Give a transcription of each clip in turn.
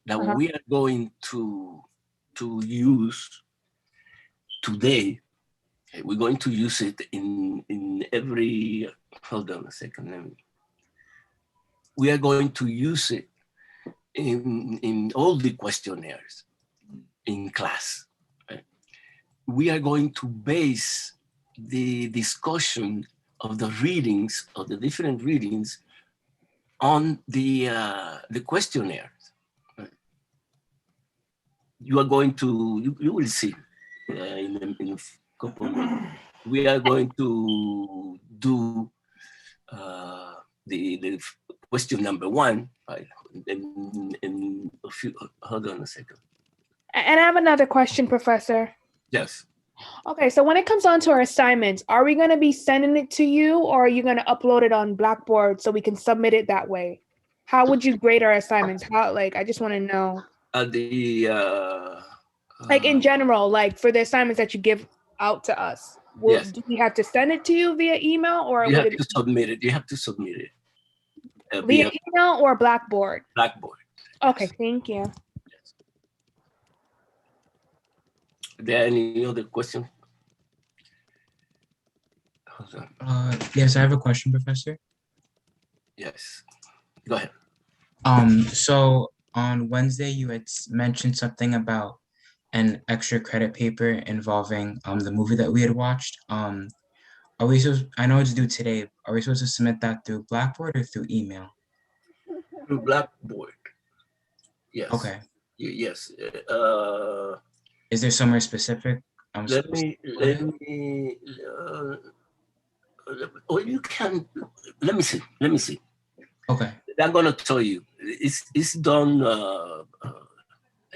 that we are going to use today. We're going to use it in every, hold on a second. We are going to use it in all the questionnaires in class. Right? We are going to base the discussion of the readings, of the different readings, on the questionnaires. Right? You are going to, you will see in a couple of minutes. We are going to do the question number one, right? In a few, hold on a second. And I have another question, Professor. Yes. Okay, so when it comes on to our assignments, are we going to be sending it to you, or are you going to upload it on Blackboard so we can submit it that way? How would you grade our assignments? How, like, I just want to know. Like in general, like for the assignments that you give out to us, yes. Do we have to send it to you via email, or you have to submit it? You have to submit it via email or Blackboard? Blackboard. Okay, thank you. Yes. Are there any other questions? Yes, I have a question, Professor. Yes, go ahead. So on Wednesday, you had mentioned something about an extra credit paper involving the movie that we had watched. Are we supposed, I know it's due today, are we supposed to submit that through Blackboard or through email? Through Blackboard. Yes. Okay. Yes. Is there somewhere specific? Let me. Or you can. Let me see. Okay. I'm gonna tell you. It's done. I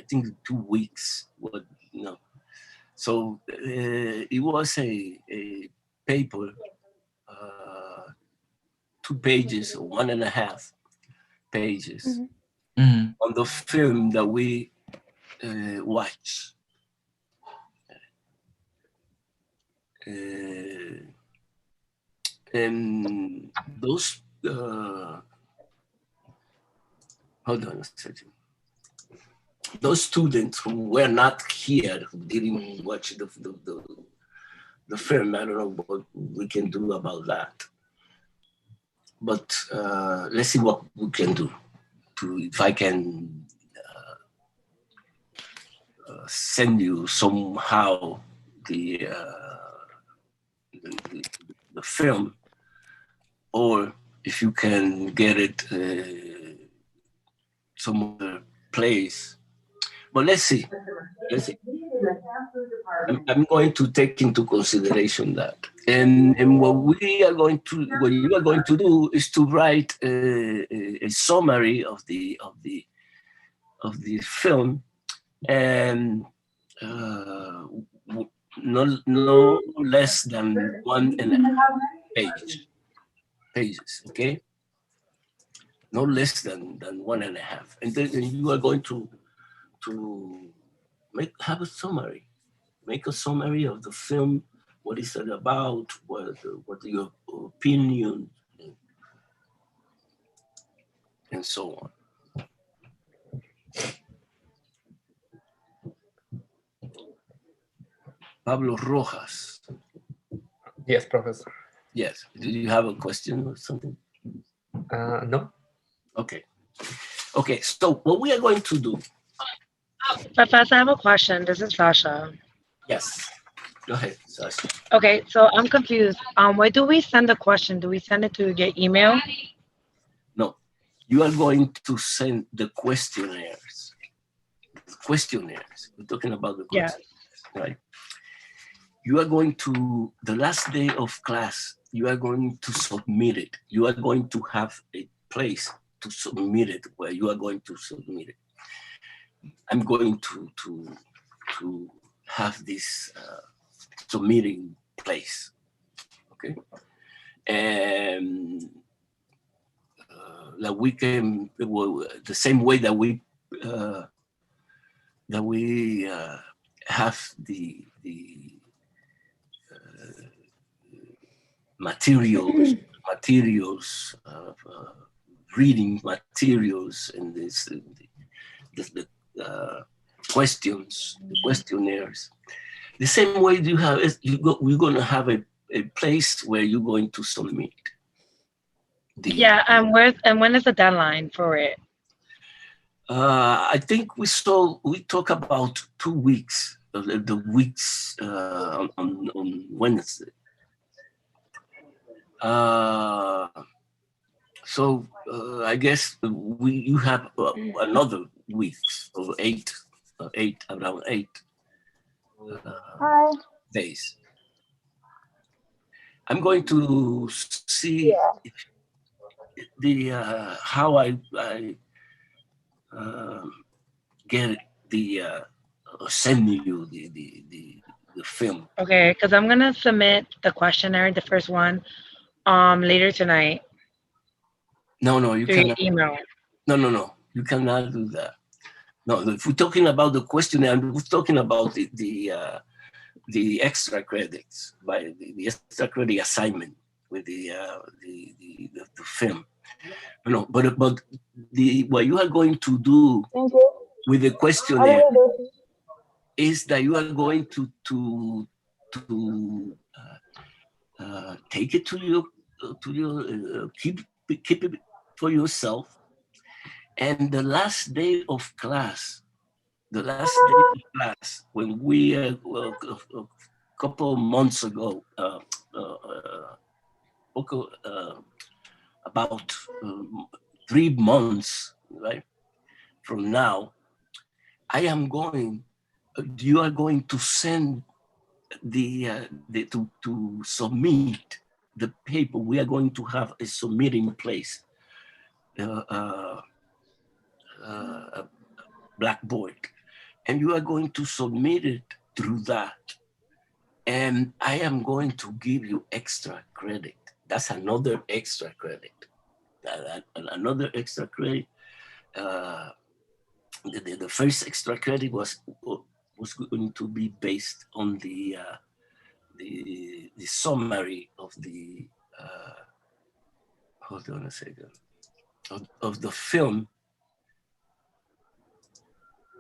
think 2 weeks. What no. So it was a paper, 2 pages, 1.5 pages on the film that we watched. And those, hold on a second. Those students who were not here, who didn't watch the film, I don't know what we can do about that. But let's see what we can do. If I can send you somehow the film, or if you can get it some other place. But let's see. I'm going to take into consideration that. And what you are going to do is to write a summary of the film, and no less than 1.5 pages, okay? No less than 1.5. And then you are going to have a summary. Make a summary of the film. What is it about? What your opinion, and so on. Pablo Rojas. Yes, Professor. Yes. Do you have a question or something? No. Okay. Okay. So what we are going to do. Professor, I have a question. This is Sasha. Yes. Go ahead, Sasha. Okay, so I'm confused. Where do we send the question? Do we send it to your email? No. You are going to send the questionnaires. We're talking about the questionnaires, right? You are going to, the last day of class, you are going to submit it. You are going to have a place to submit it, where you are going to submit it. I'm going to have this submitting place, okay? And that we can, the same way that we have the materials, reading materials, and this questions, the questionnaires. The same way you have, we're going to have a place where you're going to submit. Yeah, and when is the deadline for it? I think we talk about 2 weeks, the weeks on Wednesday. So I guess you have another weeks of around eight days. I'm going to see the how I get the send you the film. Okay, because I'm gonna submit the questionnaire, the first one, later tonight. No, you through your cannot. email. No, you cannot do that. No, if we're talking about the questionnaire, we're talking about the extra credits by the extra credit assignment with the film. No, but what you are going to do with the questionnaire is that you are going to take it to your keep it for yourself, and the last day of class, when we a couple of months ago, about 3 months, right from now, you are going to send to submit the paper. We are going to have a submitting place, a blackboard, and you are going to submit it through that. And I am going to give you extra credit. That's another extra credit. Another extra credit. The first extra credit was going to be based on the summary of the hold on a second, of the film,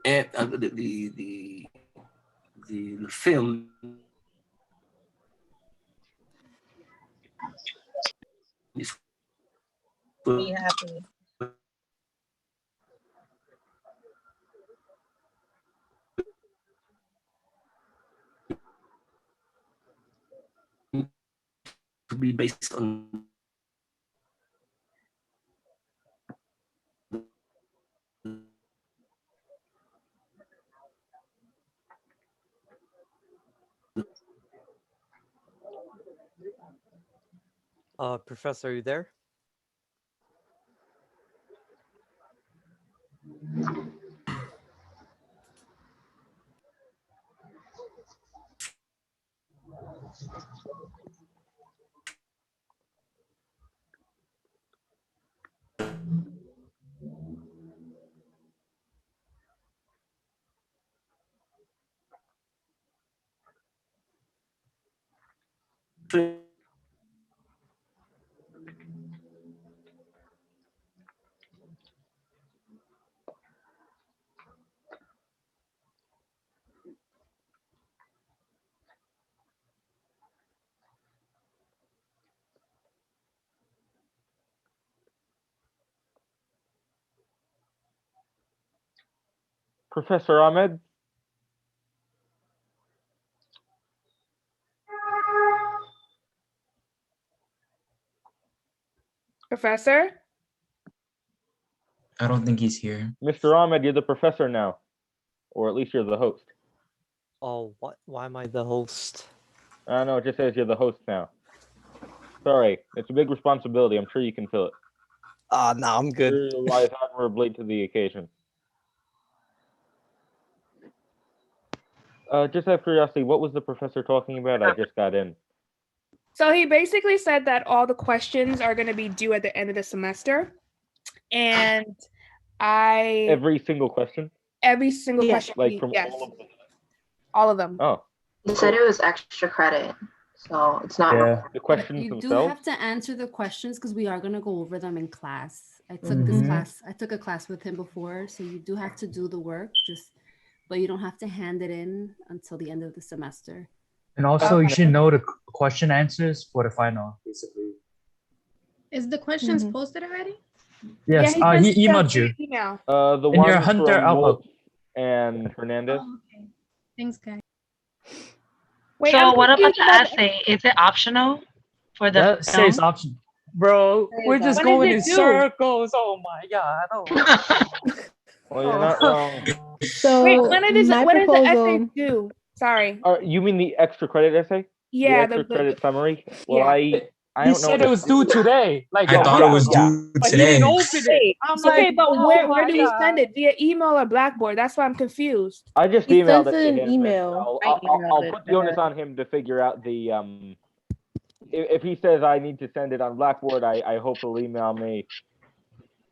and the film is Be happy. to be based on Professor, are you there? Professor Ahmed? Professor? I don't think he's here. Mr. Ahmed, you're the professor now. Or at least you're the host. Oh, what? Why am I the host? No, it just says you're the host now. Sorry, it's a big responsibility. I'm sure you can fill it. No, I'm good. You rise admirably to the occasion. Just out of curiosity, what was the professor talking about? I just got in. So he basically said that all the questions are going to be due at the end of the semester. And Every single question? Every single question. Like from yes. all of them? All of them. Oh. He said it was extra credit, so it's not. Yeah, the questions You themselves? do have to answer the questions because we are going to go over them in class. I took this Mhm. class. I took a class with him before, so you do have to do the work, but you don't have to hand it in until the end of the semester. And also, you Okay. should know the question answers for the final, basically. Is the questions Mhm. posted already? Yes. Yeah, He he emailed just you sent an email. The in your one Hunter from Outlook. Wolf and Hernandez. Oh, okay. Thanks, guys. Wait, So I'm what about confused the about the, essay? Is it optional for the That says film? option. Bro, Says we're just when is going it in due? circles. Oh my god. Oh. Well, you're not wrong. Wait, So when is the essay due? Sorry. You mean the extra credit essay? Yeah, The extra credit summary? Well, yeah. I He don't know. said it was due today. Like, I thought it was due but he today. didn't open it. I'm Okay, like, but oh where my do we God. send it? Via email or Blackboard? That's why I'm confused. I just he emailed sent it it to an him. and email. I'll put the onus on him to figure out the If he says I need to send it on Blackboard, I hope he'll email me.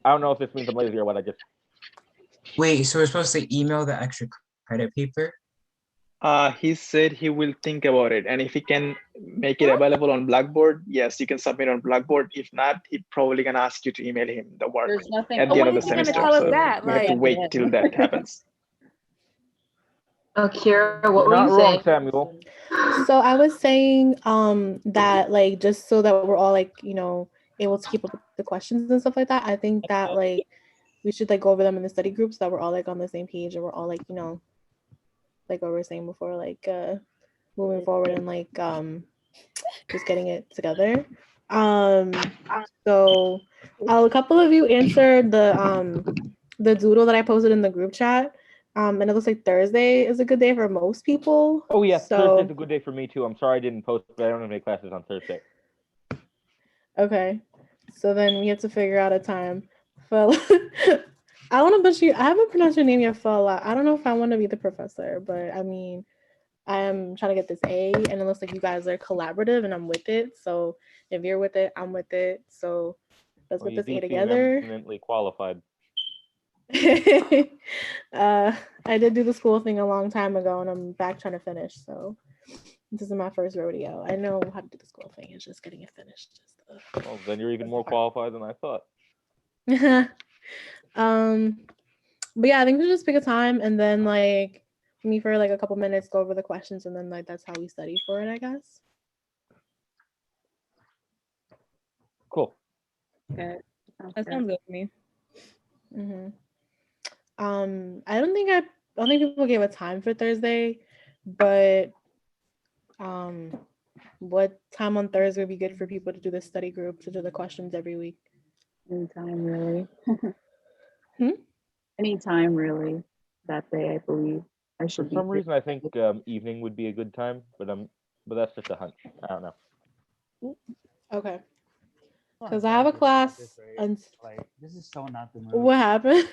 I don't know if this means I'm lazy or what. Wait, so we're supposed to email the extra credit paper? He said he will think about it, and if he can make it available on Blackboard, yes, you can submit on Blackboard. If not, he probably gonna ask you to email him the work There's nothing. at the end of When the is he gonna semester. tell us So that? we have to Like, wait till that happens. Oh, Kira, what You're were not you wrong, saying? Samuel. So I was saying that like just so that we're all like, you know, able to keep up with the questions and stuff like that, I think that like we should like go over them in the study group so that we're all like on the same page and we're all like, you know, like what we were saying before, like moving forward and like just getting it together. So a couple of you answered the doodle that I posted in the group chat. And it looks like Thursday is a good day for most people. Oh yes, so, Thursday's a good day for me too. I'm sorry I didn't post, but I don't have any classes on Thursday. Okay. So then we have to figure out a time. For I want to butcher you. I haven't pronounced your name yet, Fela. I don't know if I want to be the professor, but I mean, I am trying to get this A, and it looks like you guys are collaborative, and I'm with it. So if you're with it, I'm with it. So let's get You this do A seem together. eminently qualified. I did do the school thing a long time ago, and I'm back trying to finish. So this is my first rodeo. I know how to do the school thing. It's just getting it finished. Well, then you're even more qualified than I thought. But yeah, I think we should just pick a time and then like meet for like a couple minutes, go over the questions, and then like that's how we study for it, I guess. Cool. Okay. That sounds good to me. Mm-hmm. I don't think people gave a time for Thursday, but what time on Thursday would be good for people to do the study group, to do the questions every week? Anytime, really. Hmm? Anytime, really. That day, I believe. I should For be some free. reason, I think evening would be a good time, but that's just a hunch. I don't know. Okay. Because I have a class and Like, this is so not the mood. what happened?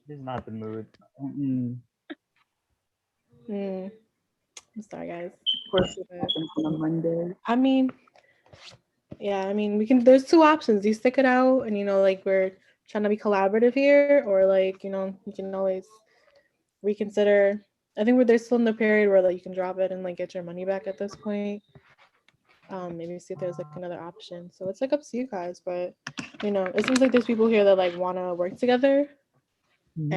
This is not the mood. I'm sorry, guys. Of course, it happens on a Monday. I mean, yeah, I mean, there's two options. You stick it out and, you know, like we're trying to be collaborative here, or like, you know, you can always reconsider. I think there's still in the period where like you can drop it and like get your money back at this point. Maybe see if there's like another option. So it's like up to you guys, but you know, it seems like there's people here that like want to work together. Mhm.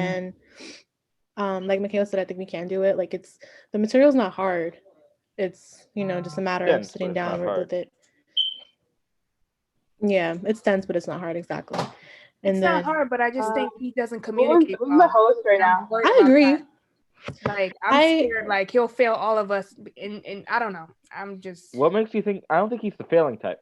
And like Michaela said, I think we can do it. Like the material's not hard. It's, you know, just a matter of Dense, sitting but it's not down hard. with it. Yeah, it's dense, but it's not hard, exactly. And It's then not hard, but I just think he doesn't communicate. Who's the host right now? I agree. Like I'm scared, like he'll fail all of us, and I don't know. I'm just. What makes you think? I don't think he's the failing type.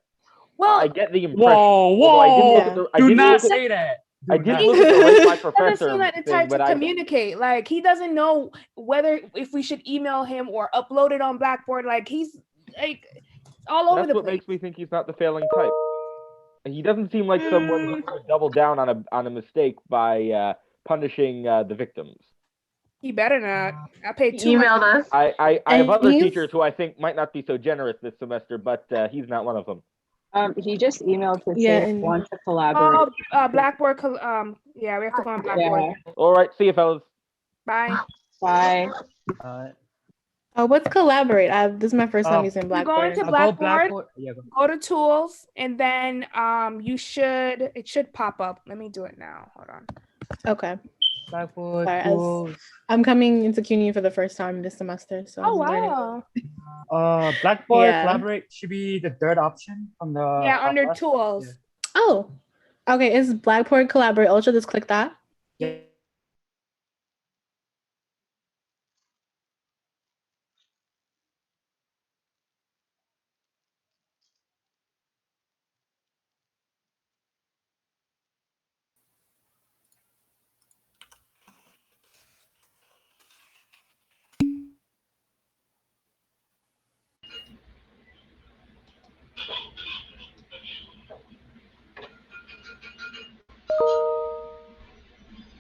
Well, I get the impression. Whoa, although I didn't look whoa! at the, Do not say that. I Do did not look say at the that. rate my He doesn't professor seem like the thing, type but to I communicate. Like he doesn't know whether if we should email him or upload it on Blackboard. Like he's like all over that's the what place. makes me think he's not the failing type. He doesn't seem like someone who would double down on a mistake by punishing the victims. He better not. I paid He too much. emailed us. I And have other he's- teachers who I think might not be so generous this semester, but he's not one of them. He just emailed to Yeah, say he and- wants to collaborate. Oh, Blackboard. Yeah, we have to go on Blackboard. Yeah. All right, see you fellas. Bye. Bye. What's collaborate? This is my first time Oh, using You Blackboard. go into and- I'll go Blackboard, Yeah, go. go to tools, and then it should pop up. Let me do it now. Hold on. Okay. Blackboard Sorry, tools. I'm coming into CUNY for the first time this semester, so Oh I'm learning. wow. Blackboard Yeah. collaborate should be the third option from the Yeah, top under left. tools. Yeah. Oh, okay. Is Blackboard Collaborate Ultra? Just click that. Yeah.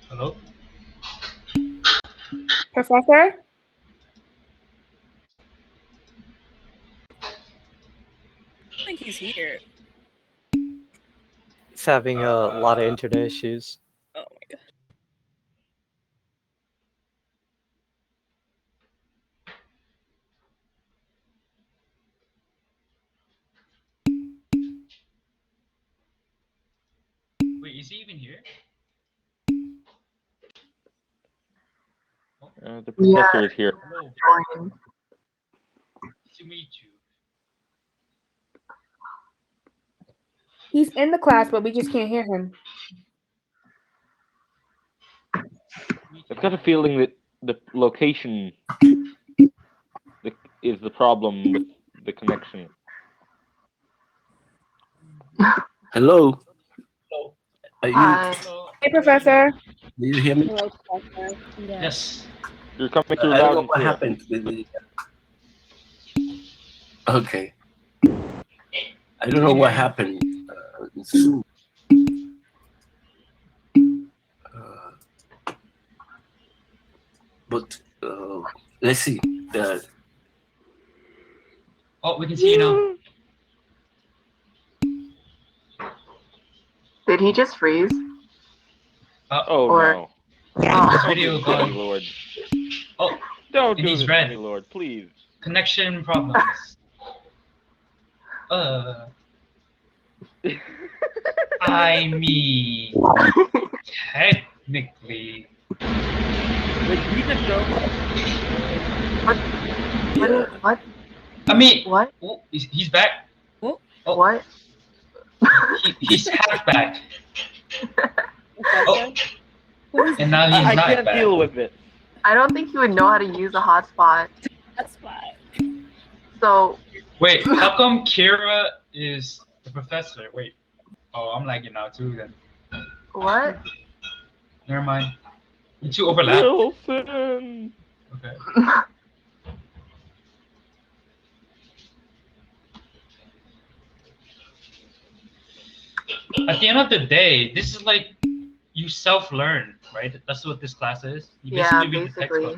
Hello? Professor? I think he's here. It's having a lot of internet issues. Oh my god. Wait, is he even here? The professor is here. Hello. Nice to meet you. He's in the class, but we just can't hear him. I've got a feeling that the location is the problem with the connection. Hello. Are you? Hi. Hey, Professor. Do you hear me? Hello, Professor. Yes. You're coming through I don't loud know and what clear. happened with the. Okay. I don't know what happened. In Zoom. But let's see. Oh, we can see you now. Did he just freeze? Oh Or- no. Oh. Video Don't do this to gone. me, Lord. Oh, Don't and do he's this red. to me, Lord, please. Connection problems. I mean, technically. Wait, did he just go? What? I mean, What? Oh, he's back. Oh. What? He's half back. Oh. And now he's I not can't back. deal with it. I don't think you would know how to use a hotspot. Hotspot. So Wait, how come Kira is the professor? Wait. Oh, I'm lagging now too then. what? Never mind. You two overlap. Wilson. Okay. At the end of the day, this is like you self-learn, right? That's what this class is. You Yeah, read the basically. textbook,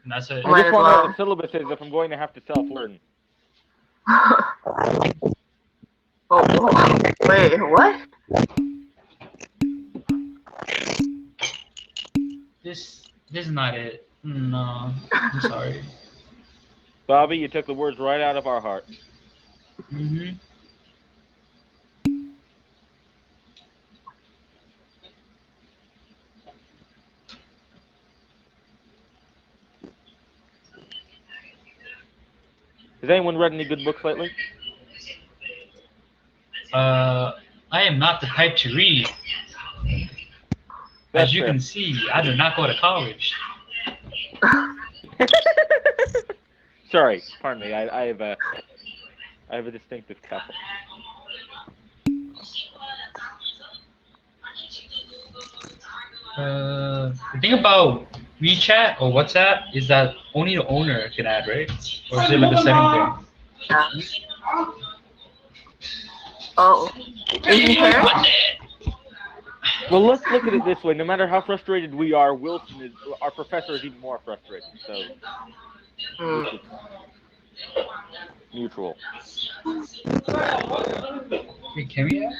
and that's it. I just want to know well. what the syllabus is if I'm going to have to self-learn. Oh, wait, what? This is not it. No, I'm sorry. Bobby, you took the words right out of our heart. Mm-hmm. Has anyone read any good books lately? I am not the type to read. That's As you fair. can see, I did not go to college. Sorry, pardon me. I have a distinctive couple. The thing about WeChat or WhatsApp is that only the owner can add, right? Or is it like a setting thing? Yeah. Oh, is he here? Well, let's look at it this way. No matter how frustrated we are, our professor is even more frustrated. So it's mutual. Wait, can we add?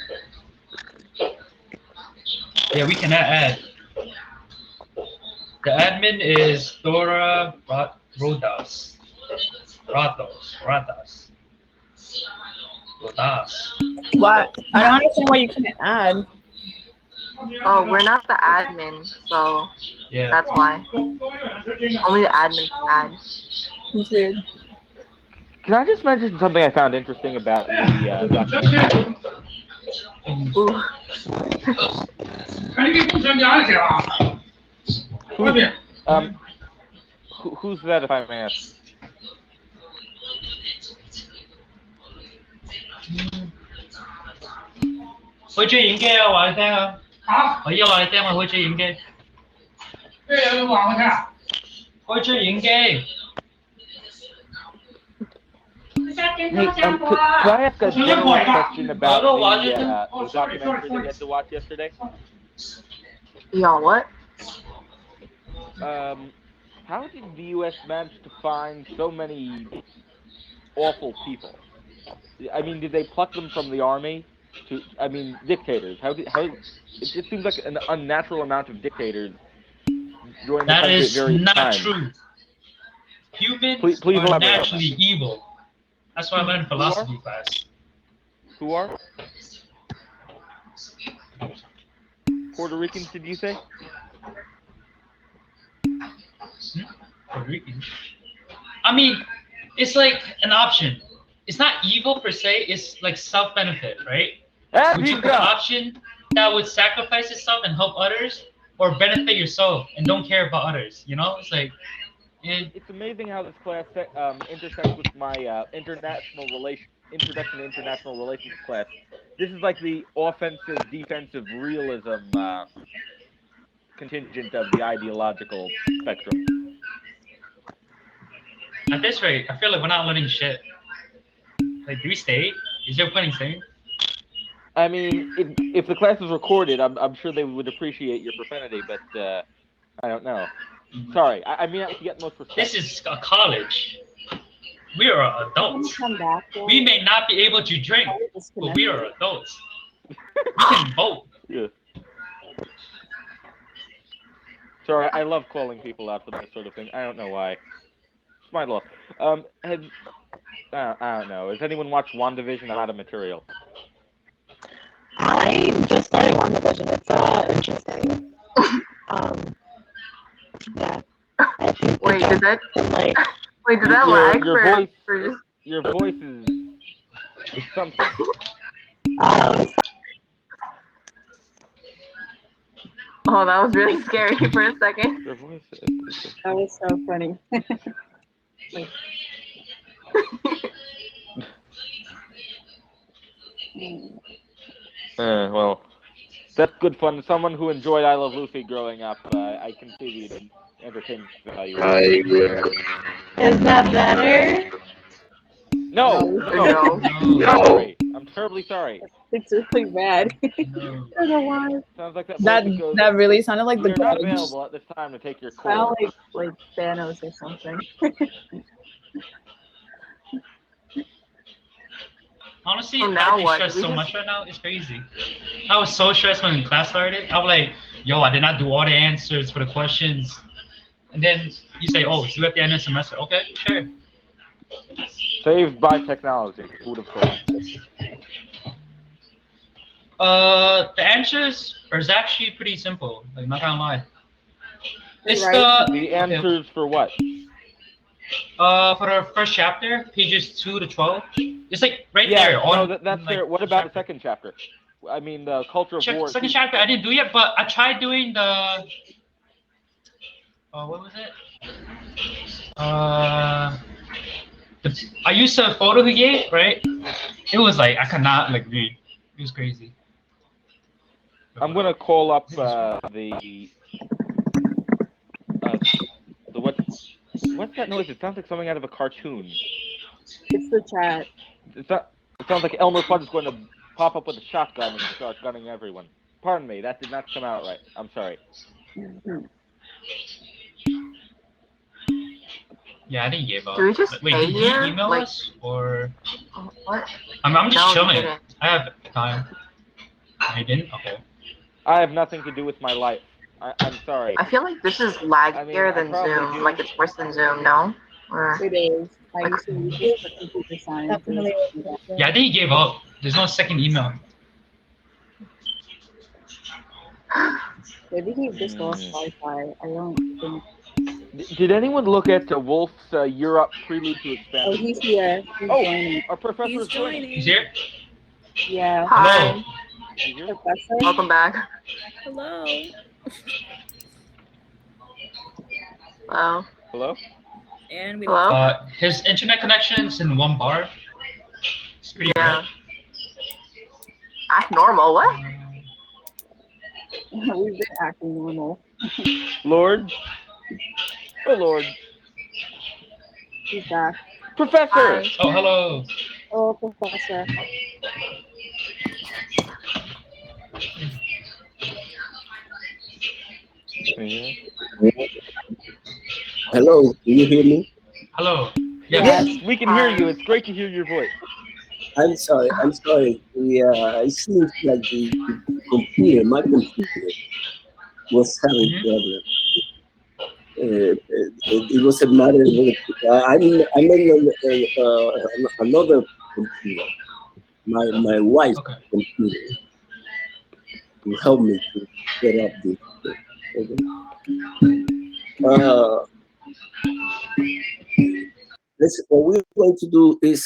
Yeah, we can add. The admin is Dora Rodas. Ratos, ratas, rotas. What? I don't understand why you couldn't add. Oh, we're not the admin, so Yeah. that's why. Only the admin can add. It's weird. Can I just mention something I found interesting about the documentary? Ooh. Who's that, if I may ask? 可以追影機啊，話你聽啊。嚇？我依家話你聽，我可以追影機。咩嘢都話我聽啊？可以追影機。Hey, can I ask a general question about the documentary that we had to watch yesterday? Yeah, what? How did the U.S. manage to find so many awful people? I mean, did they pluck them from the army? Dictators. How? It seems like an unnatural amount of dictators joining the That country at is various not times. true. Humans Please are elaborate on naturally evil. That's why I learned philosophy class. Who are? Puerto Ricans, did you say? Puerto Ricans. I mean, it's like an option. It's not evil per se. It's like self-benefit, right? Would you pick an option that would sacrifice yourself and help others, or benefit yourself and don't care about others? You know, it's like. It's amazing how this class intersects with my introduction to international relations class. This is like the offensive, defensive realism contingent of the ideological spectrum. At this rate, I feel like we're not learning shit. Like, do we stay? Is your point staying? I mean, if the class is recorded, I'm sure they would appreciate your profanity, but I don't know. Sorry, I mean to get most respect. This is a college. We are adults. We may not be able to drink, but we are adults. We can vote. Yeah. Sorry, I love calling people out for that sort of thing. I don't know why. It's my law. I don't know. Has anyone watched WandaVision? I'm out of material. I just started WandaVision. It's interesting. Yeah. I think Wait, did that your lag voice, for just... Your voice is something. Oh, that was really scary for a second. Your voice That was so funny. Well, that's good fun. Someone who enjoyed I Love Lucy growing up, I can see the entertainment value. Is that better? No. Sorry. I'm terribly sorry. It's really bad. I don't know why. Sounds like That really sounded like the You're not Grudge. available at this time to take your Sound call. like Thanos or something. Honestly, So now I what? stressed We so just- much right now. It's crazy. I was so stressed when class started. I was like, yo, I did not do all the answers for the questions. And then you say, oh, it's due at the end of the semester. Okay, sure. Saved by technology. Who would have thought? The answers is actually pretty simple. Like, not gonna lie. It's The answers for what? For the first chapter, pages 2 to 12. It's like right there. No, that's fair. What about the second chapter? I mean, the culture of war. Second chapter, I didn't do yet, but I tried doing the. What was it? I used a photo he gave, right? It was like I could not like read. It was crazy. I'm gonna call up the what's that noise? It sounds like something out of a cartoon. It's the chat. It sounds like Elmer Fudd is going to pop up with a shotgun and start gunning everyone. Pardon me, that did not come out right. I'm sorry. Yeah, I didn't give up. Do we just Wait, stay did here? you email Like- us or? What? I'm just No, he chilling. didn't. I have time. I didn't. Okay. I have nothing to do with my life. I'm sorry. I feel like this is laggier than probably Zoom. do. Like it's worse than Zoom, no? It is. I used to use it for computer science. Definitely. Yeah, I think he gave up. There's no second email. Maybe he just lost Wi-Fi. I don't think. Did anyone look at Wolf's Europe Prelude to Oh, Expansion? he's here. He's joining. Our professor is joining. He's here? Yeah. Hi. Professor. Welcome back. Hello. Wow. Hello? And we Hello? His internet connection is in 1 bar. It's pretty Yeah. bad. Act normal. What? We've been acting normal. Lord? Oh, Lord. He's back. Professor! Hi. Oh, hello. Oh, Professor. Hello, do you hear me? Hello. Yes, we can hear you. It's great to hear your voice. I'm sorry. It seems like my computer was having problems. It was a matter of I'm on another computer, my wife's computer, to help me to set up this thing. Okay. What we're going to do is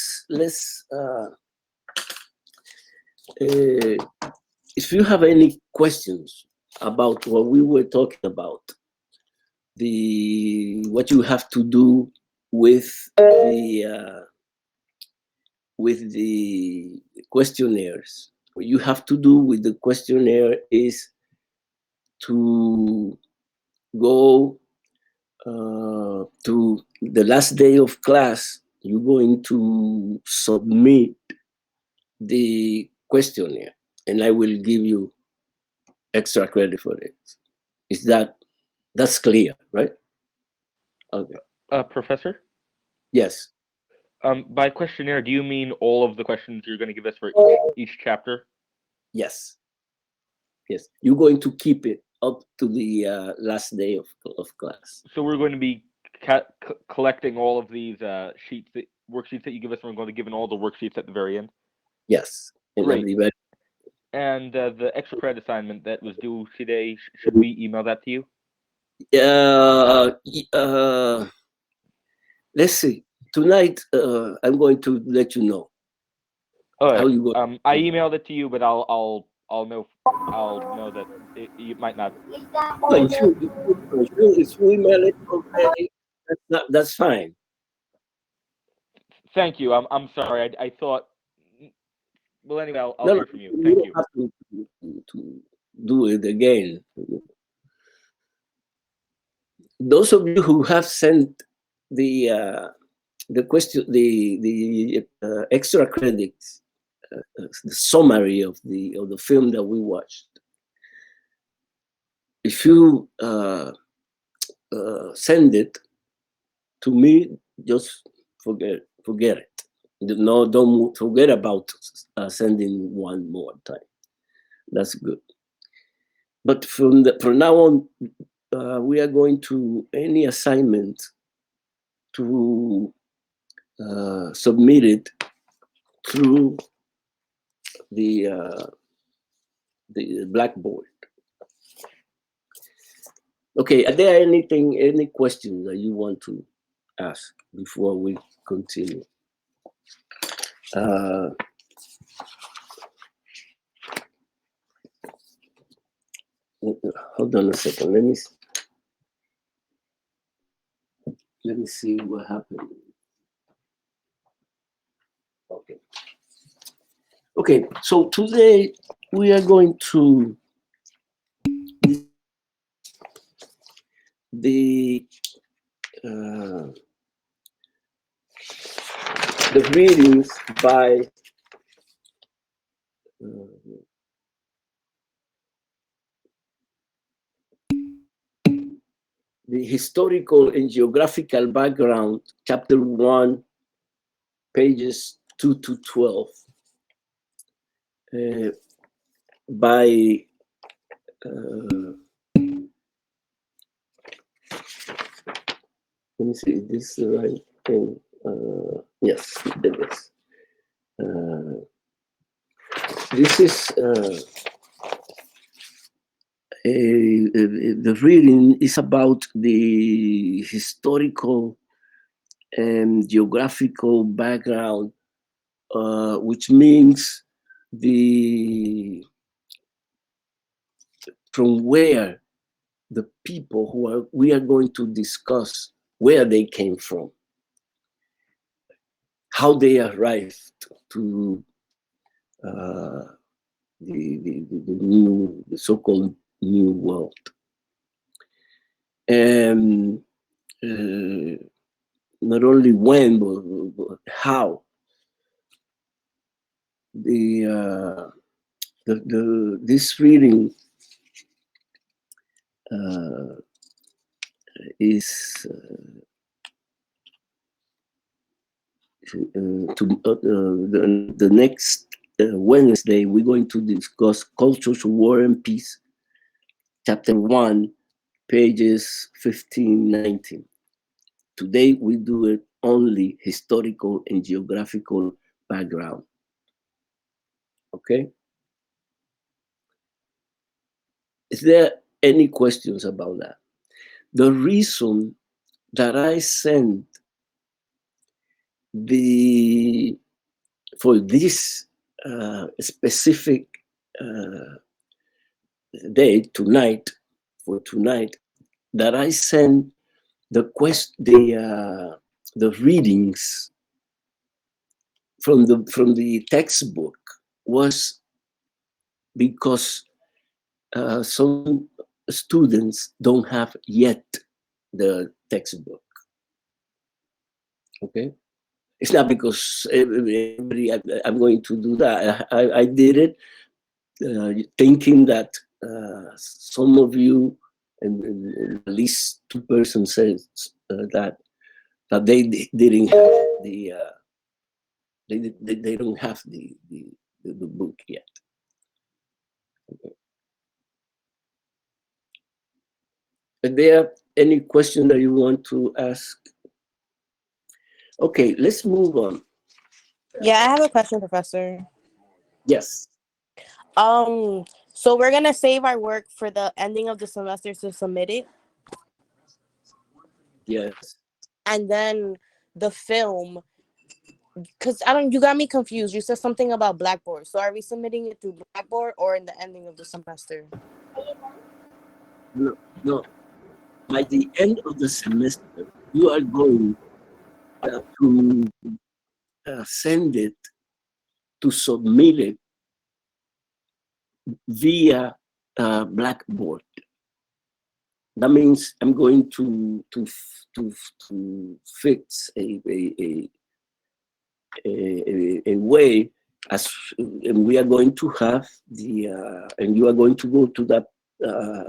if you have any questions about what we were talking about, what you have to do with the questionnaires. What you have to do with the questionnaire is to go to the last day of class. You're going to submit the questionnaire, and I will give you extra credit for it. That's clear, right? Okay. Professor? Yes. By questionnaire, do you mean all of the questions you're going to give us for each chapter? Yes. Yes. You're going to keep it up to the last day of class. So we're going to be collecting all of these worksheets that you give us, and we're going to give in all the worksheets at the very end? Yes. Great. And the extra credit assignment that was due today, should we email that to you? Let's see. Tonight, I'm going to let you know. All right. How you go? I emailed it to you, but I'll know that you might not. If you email it, okay, that's fine. Thank you. I'm sorry. I thought. Well, anyway, I'll hear from you. You Thank don't you. have to do it again. Those of you who have sent the question, the extra credits, the summary of the film that we watched. If you send it to me, just forget it. No, don't forget about sending one more time. That's good. But from now on, we are going to any assignment to submit it through the Blackboard. Okay, are there any questions that you want to ask before we continue? Hold on a second. Let me see what happened. Okay. Okay, so today we are going to the readings by the historical and geographical background, chapter 1, pages 2 to 12, by let me see, is this the right thing? Yes, it is. This is the reading is about the historical and geographical background, which means from where the people we are going to discuss where they came from, how they arrived to the so-called new world, and not only when but how this reading is the next Wednesday. We're going to discuss Cultures, War, and Peace, Chapter 1, pages 15-19. Today we do it only historical and geographical background. Okay? Is there any questions about that? The reason that I sent for this specific day tonight, that I sent the readings from the textbook was because some students don't have yet the textbook. Okay, it's not because I'm going to do that. I did it thinking that some of you, and at least 2 persons said that they didn't have they don't have the book yet. Okay. Are there any question that you want to ask? Okay, let's move on. Yeah, I have a question, Professor. Yes. So we're gonna save our work for the ending of the semester to submit it. Yes. And then the film, because you got me confused. You said something about Blackboard. So are we submitting it through Blackboard or in the ending of the semester? No. By the end of the semester, you are going to send it, to submit it via Blackboard. That means I'm going to fix a way, and we are going to have and you are going to go to that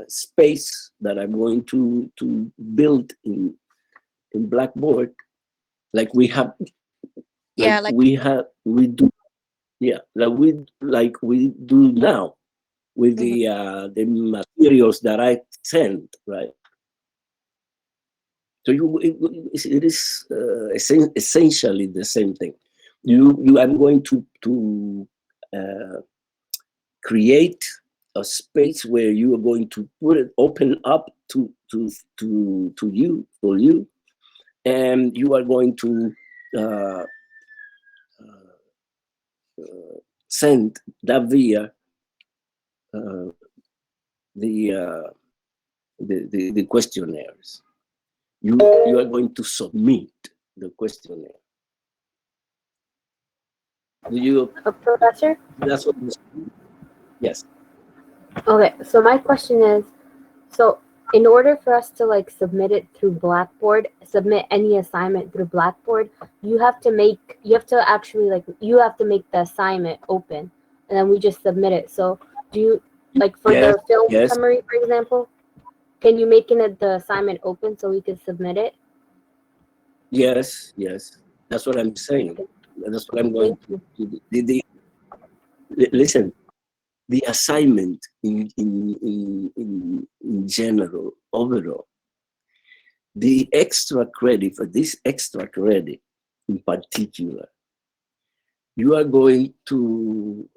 space that I'm going to build in Blackboard, like we have, we do now with the materials that I send, right? So it is essentially the same thing. I'm going to create a space where you are going to open up to you, for you, and you are going to send that via the questionnaires. You are going to submit the questionnaire. Do you, Professor? that's what you say? Yes. Okay, so my question is, so in order for us to like submit it through Blackboard, submit any assignment through Blackboard, you have to make the assignment open, and then we just submit it. So do you, like for the film summary, for example, can you make the assignment open so we can submit it? Yes, that's what I'm saying. That's what I'm going to do. Listen, the assignment in general, overall, the extra credit, for this extra credit in particular, you are going to,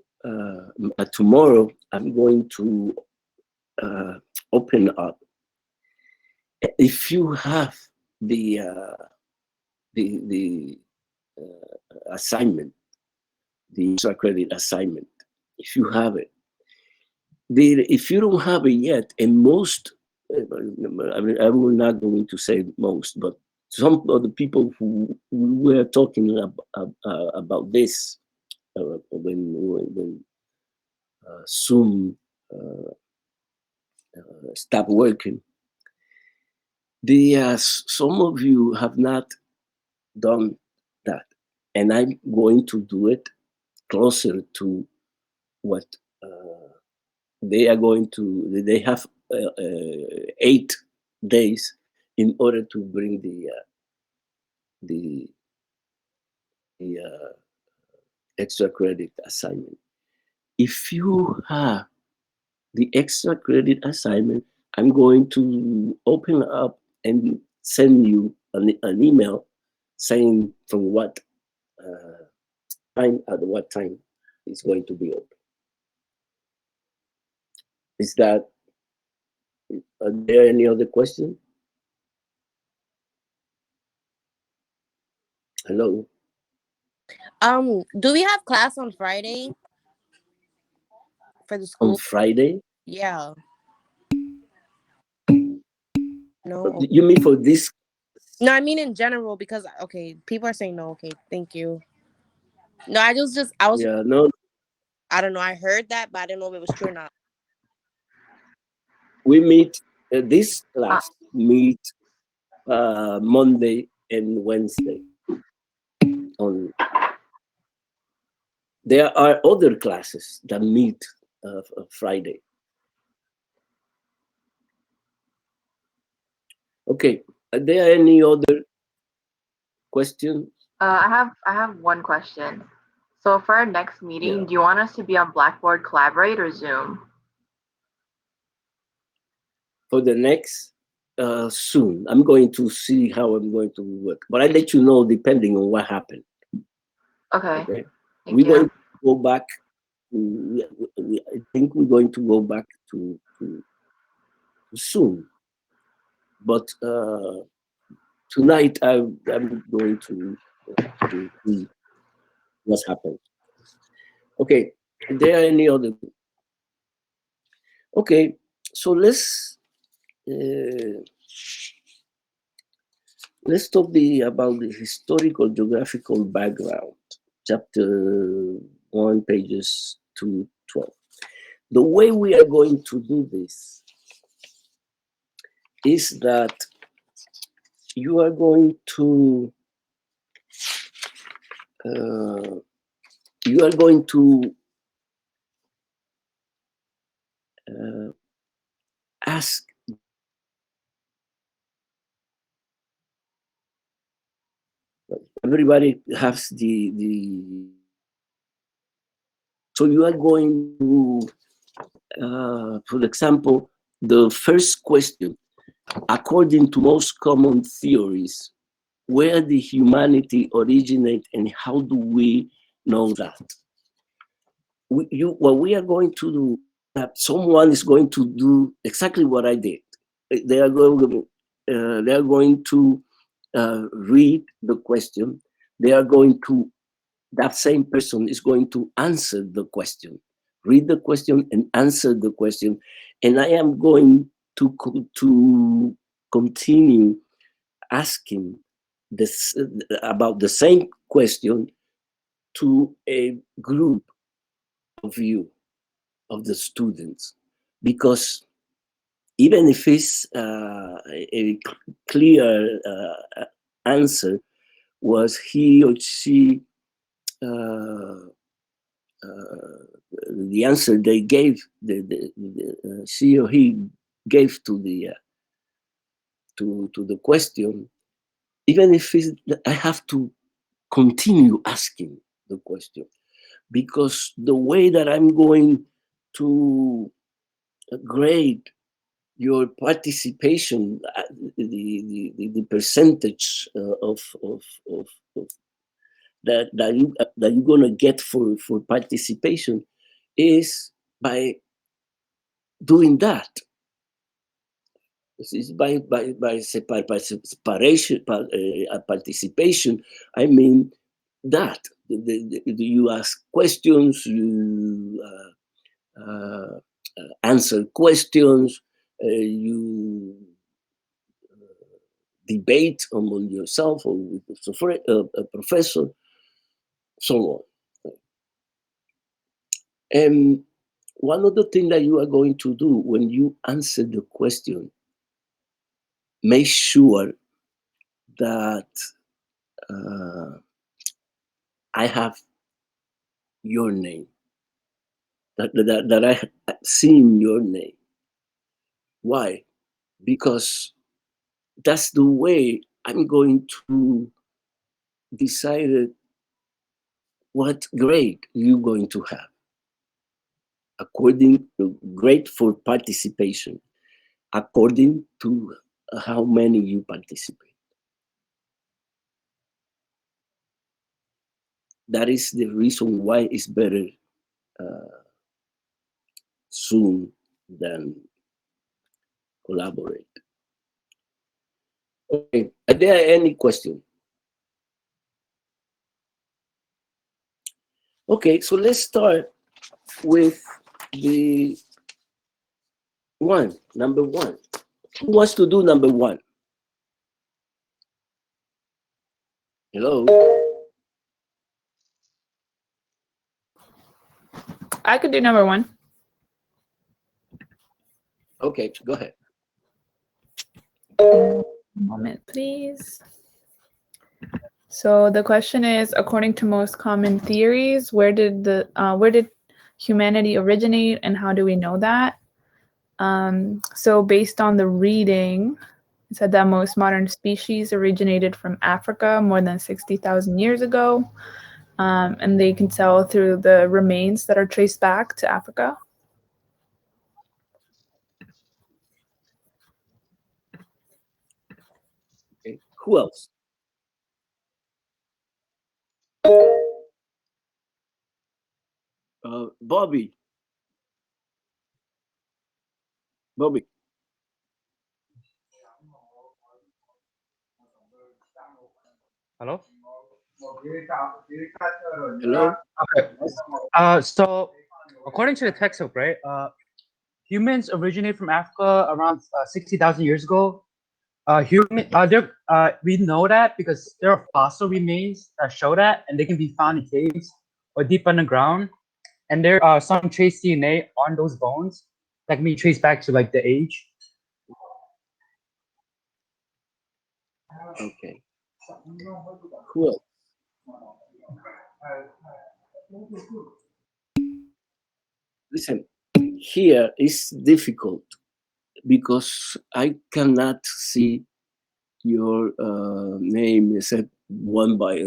tomorrow, I'm going to open up. If you have the assignment, the extra credit assignment, if you have it, if you don't have it yet, and most, I mean, I will not going to say most, but some of the people who were talking about this when Zoom stopped working, some of you have not done that, and I'm going to do it closer to what they are going to. They have 8 days in order to bring the extra credit assignment. If you have the extra credit assignment, I'm going to open up and send you an email saying from what time, at what time it's going to be open. Is that, are there any other questions? Hello? Do we have class on Friday for the school? On Friday? Yeah. No. You mean for this? No, I mean in general, because okay, people are saying no. Okay, thank you. No, I was Yeah, no. I don't know. I heard that, but I didn't know if it was true or not. We meet, this class meet Monday and Wednesday. There are other classes that meet Friday. Okay, are there any other questions? I have one question. So for our next meeting, do you want us to be on Blackboard Collaborate or Zoom? For the next, soon. I'm going to see how I'm going to work, but I'll let you know depending on what happened. Okay. We're going to go back. I think we're going to go back to soon, but tonight I'm going to see what's happened. Okay, are there any other? Okay, so let's talk about the historical geographical background, chapter 1, pages 2 to 12. The way we are going to do this is that you are going to ask everybody has so you are going to for example, the first question, according to most common theories, where did humanity originate and how do we know that? What we are going to do, that someone is going to do exactly what I did. They are going to read the question. That same person is going to answer the question, read the question and answer the question. And I am going to continue asking this about the same question to a group of you, of the students, because even if it's a clear answer, was he or she the answer they gave, she or he gave to the question, even if I have to continue asking the question, because the way that I'm going to grade your participation, the percentage of that you're gonna get for participation is by doing that. This is by separation, participation. I mean that you ask questions, you answer questions, you debate among yourself or with a professor, so on. And one of the things that you are going to do when you answer the question, make sure that I have your name, that I have seen your name. Why? Because that's the way I'm going to decide what grade you're going to have, according to grade for participation, according to how many you participate. That is the reason why it's better Zoom than collaborate. Okay, are there any questions? Okay, so let's start with the number one. Who wants to do number one? Hello? I could do number one. Okay, go ahead. Moment, please. So the question is, according to most common theories, where did humanity originate, and how do we know that? So based on the reading, it said that most modern species originated from Africa more than 60,000 years ago, and they can tell through the remains that are traced back to Africa. Okay. Who else? Bobby. Bobby. Hello? Hello? Okay. So, according to the textbook, right, humans originate from Africa around 60,000 years ago. We know that because there are fossil remains that show that, and they can be found in caves or deep underground. And there are some trace DNA on those bones that can be traced back to like the age. Okay. Cool. Listen, here is difficult because I cannot see your name except one by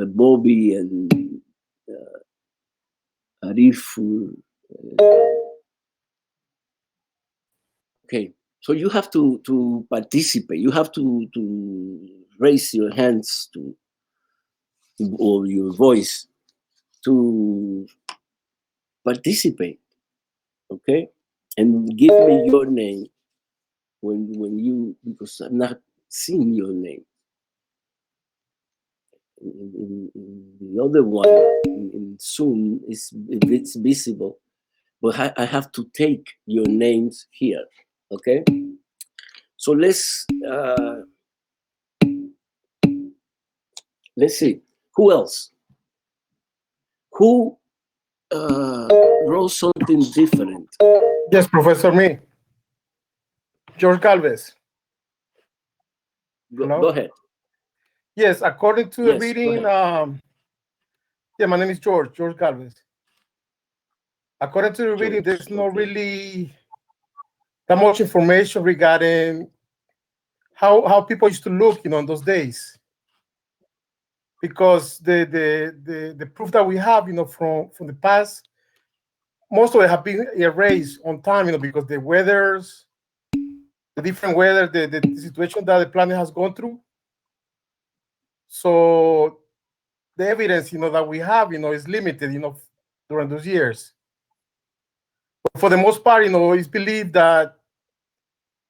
Bobby and Arifu. Okay, so you have to participate. You have to raise your hands or your voice to participate. Okay, and give me your name when you, because I'm not seeing your name. In the other one in Zoom it's visible, but I have to take your names here. Okay, so let's see who else, who wrote something different. Yes, Professor, me. George Galvez. Go ahead. Yes, according to the Yes, reading, go yeah, my name is George Galvez. According to the reading, there's not really that much information regarding how people used to look, in those days. Because the proof that we have, from the past, most of it have been erased on time, because the weathers different weather, the situation that the planet has gone through. So the evidence, that we have, is limited, during those years. But for the most part, it's believed that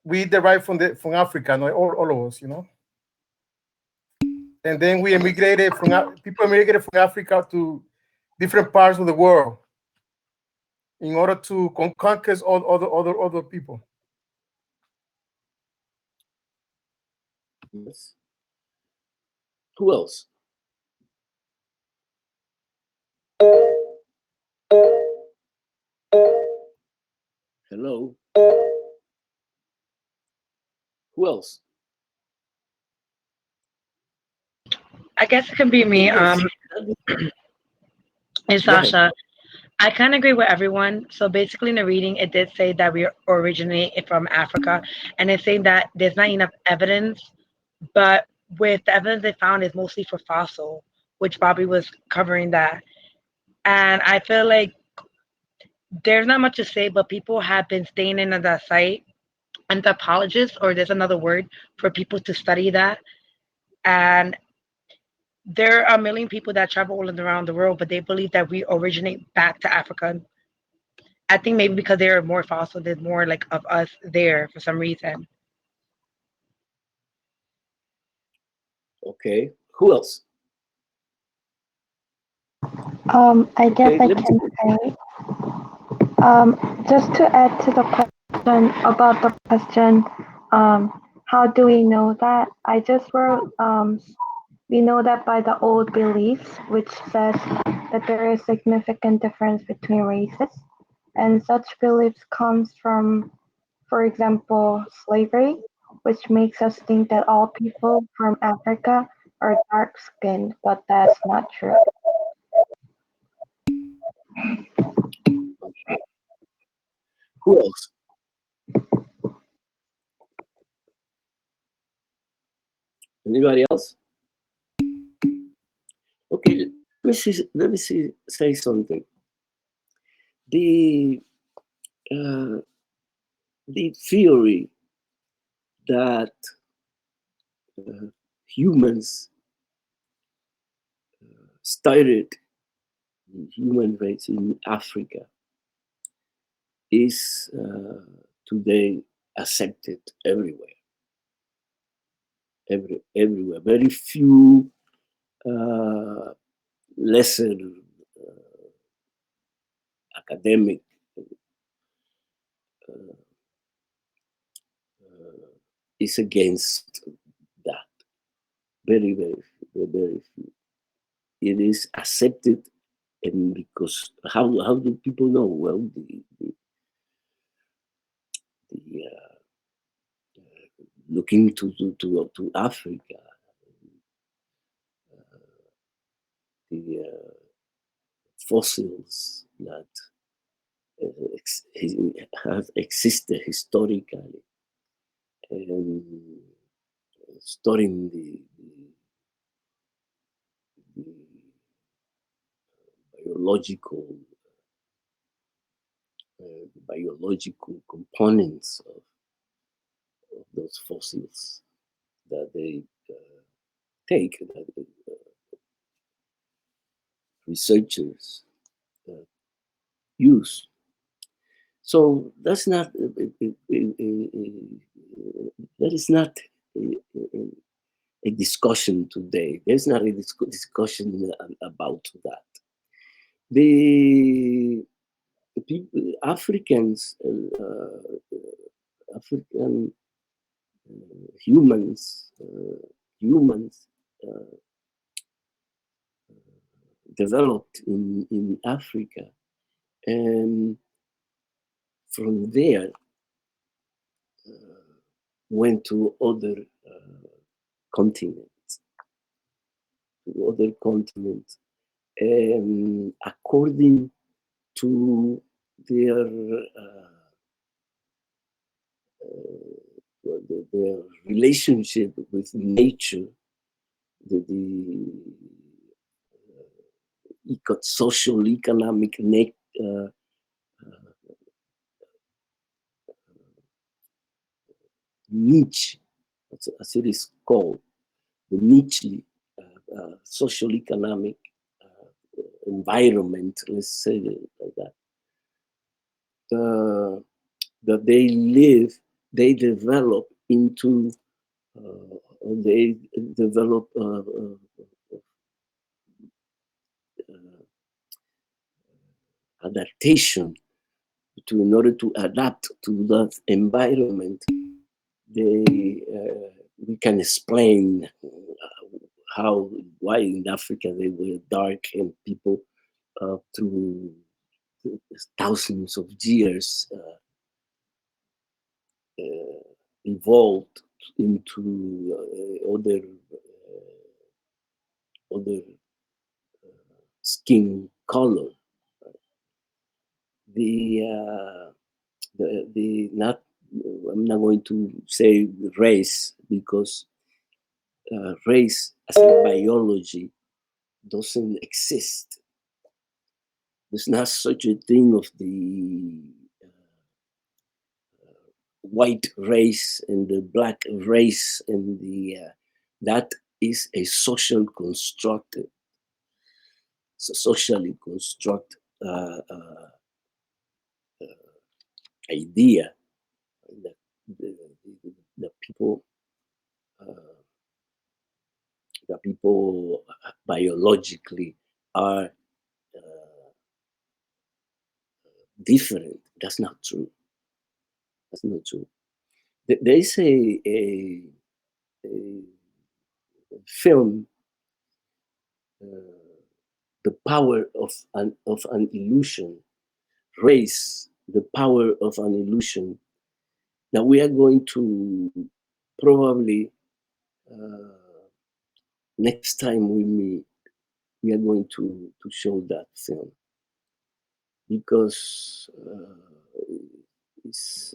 we derived from Africa, all of us, And then we emigrated people emigrated from Africa to different parts of the world in order to conquer other people. Yes. Who else? Hello. Who else? I guess it can be me. It's Sasha. I kind of agree with everyone. So basically, in the reading, it did say that we originate from Africa, and it's saying that there's not enough evidence. But with the evidence they found, is mostly for fossil, which Bobby was covering that. And I feel like there's not much to say, but people have been staying in at that site. Anthropologists, or there's another word for people to study that. And there are a million people that travel all around the world, but they believe that we originate back to Africa. I think maybe because there are more fossils, there's more like of us there for some reason. Okay. Who else? I guess Okay, I can say, just to add to the question about the question, how do we know that? I just wrote, we know that by the old beliefs, which says that there is significant difference between races, and such beliefs comes from, for example, slavery, which makes us think that all people from Africa are dark-skinned, but that's not true. Who else? Anybody else? Okay, let me say something. The theory that humans started the human race in Africa is today accepted everywhere. Everywhere. Very few lesser academic is against that. Very, very few. It is accepted, and because how do people know? Well, looking to Africa, the fossils that have existed historically, and studying the biological components of those fossils that they take, that researchers use. So that's not that is not a discussion today. There's not a discussion about that. The people, Africans, African humans developed in Africa, and from there went to other continents, and according to their relationship with nature, the social economic niche, as it is called, the niche social economic environment, let's say it like that, that they live, they develop into, they develop adaptation in order to adapt to that environment. We can explain why in Africa they were dark and people through thousands of years evolved into other skin color. Not, I'm not going to say race, because race as in biology doesn't exist. There's not such a thing of the white race and the black race, and that is a social construct. It's a socially construct idea that the people biologically are different. That's not true. That's not true. There is a film, The Power of an Illusion, Race, The Power of an Illusion, that we are going to probably, next time we meet, we are going to show that film, because it's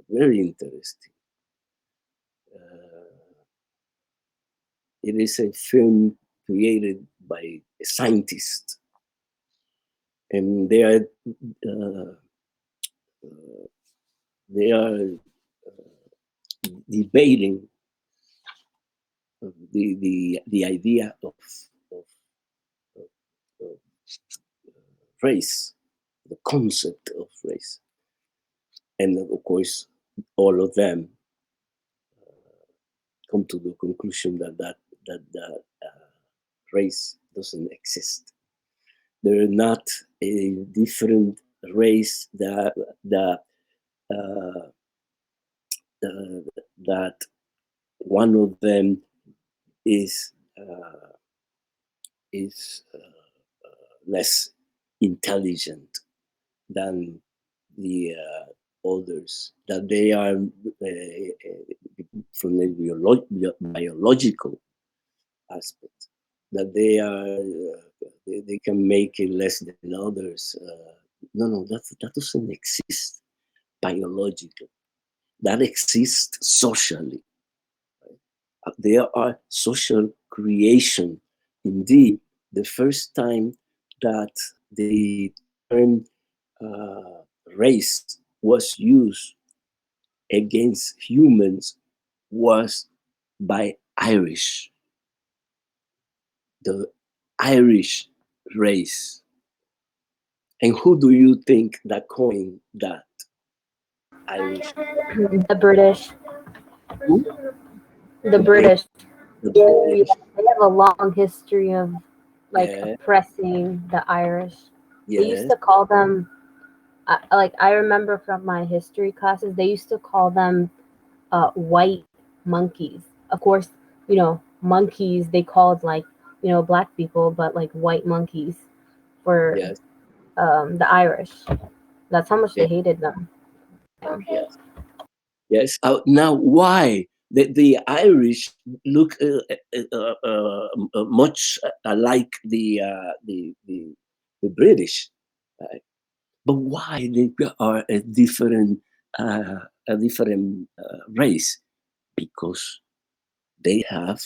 very interesting. It is a film created by a scientist, and they are debating the idea of race, the concept of race, and of course, all of them come to the conclusion that race doesn't exist. They're not a different race that one of them is less intelligent than the others. That they are from the biological aspect, that they are they can make it less than others. No, that doesn't exist biologically. That exists socially. There are social creation. Indeed, the first time that the term race was used against humans was by Irish, the Irish race. And who do you think that coined that Irish? The British. Who? The British. The British. They have a long history of like Yeah. oppressing the Irish. They used Yes. to call them, like I remember from my history classes, they used to call them white monkeys. Of course, monkeys they called like black people, but like white monkeys for Yes. the Irish. That's how much they Yeah. hated them. Yes. Yes. Now, why the Irish look much like the British, right? But why they are a different race? Because they have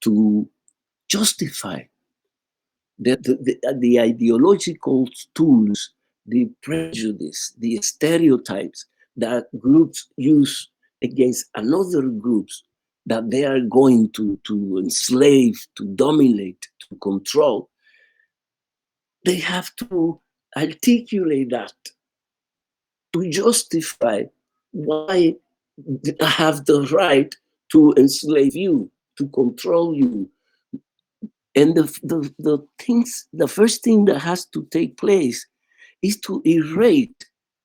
to justify the ideological tools, the prejudice, the stereotypes that groups use against another groups that they are going to enslave, to dominate, to control, they have to articulate that to justify why I have the right to enslave you, to control you. And the first thing that has to take place is to erase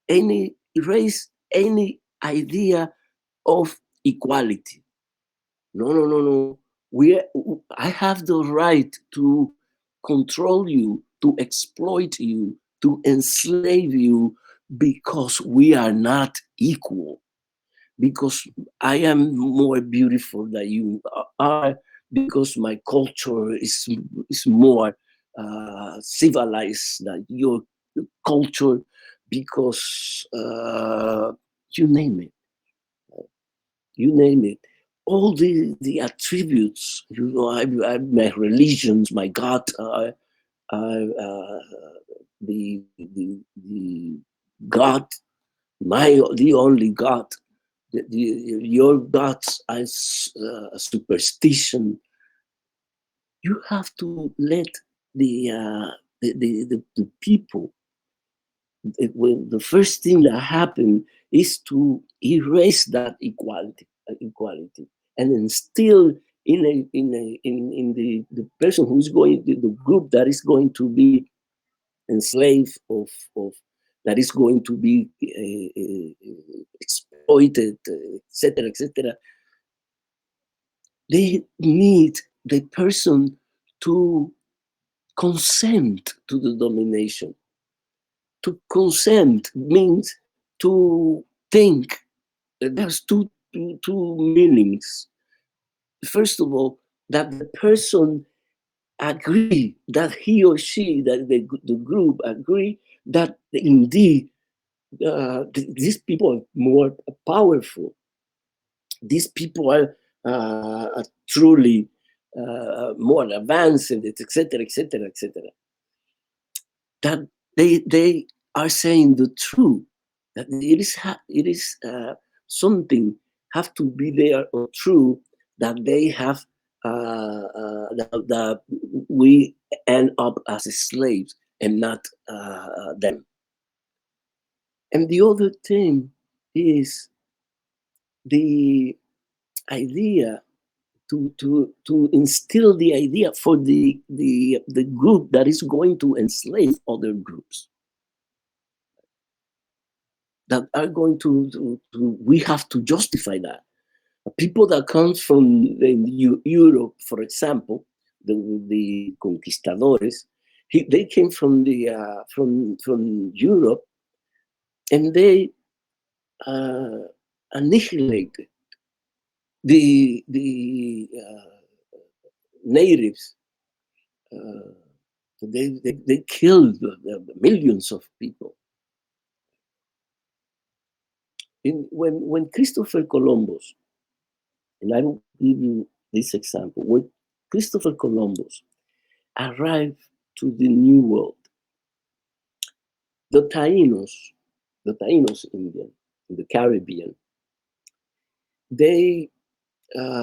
any idea of equality. No. I have the right to control you, to exploit you, to enslave you, because we are not equal. Because I am more beautiful than you are, because my culture is more civilized than your culture, because you name it. You name it. All the attributes, my religions, my God, the God, the only God. Your gods as superstition. You have to let the people. The first thing that happened is to erase that equality, and instill in the person who's going, the group that is going to be enslaved, of that is going to be exploited, etc., etc. They need the person to consent to the domination. To consent means to think. There's two meanings. First of all, that the person agree, that he or she, that the group agree that indeed these people are more powerful. These people are truly more advanced, etc., etc., etc. That they are saying the truth. That it is something have to be there or true, that they have that we end up as slaves and not them. And the other thing is the idea to instill the idea for the group that is going to enslave other groups, that are going to we have to justify that. People that comes from Europe, for example, the conquistadores, they came from from Europe, and they annihilated the natives. They killed millions of people. When Christopher Columbus, and I will give you this example, when Christopher Columbus arrived to the New World, the Taínos Indian, in the Caribbean, they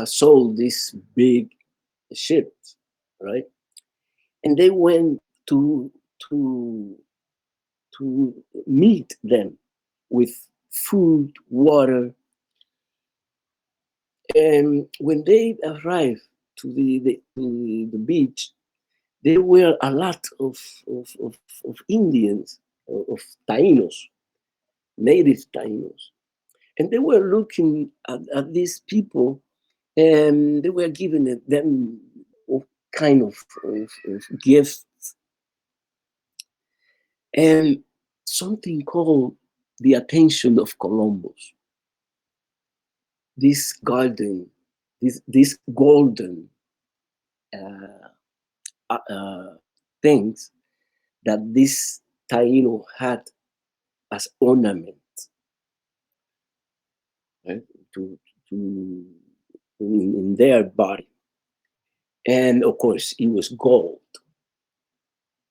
sold these big ships, right? And they went to meet them with food, water. And when they arrived to the beach, there were a lot of Indians, of Taínos, native Taínos. And they were looking at these people, and they were giving them all kind of gifts. And something called the attention of Columbus. This garden, this golden things that this Taino had as ornament, right, in their body. And of course, it was gold.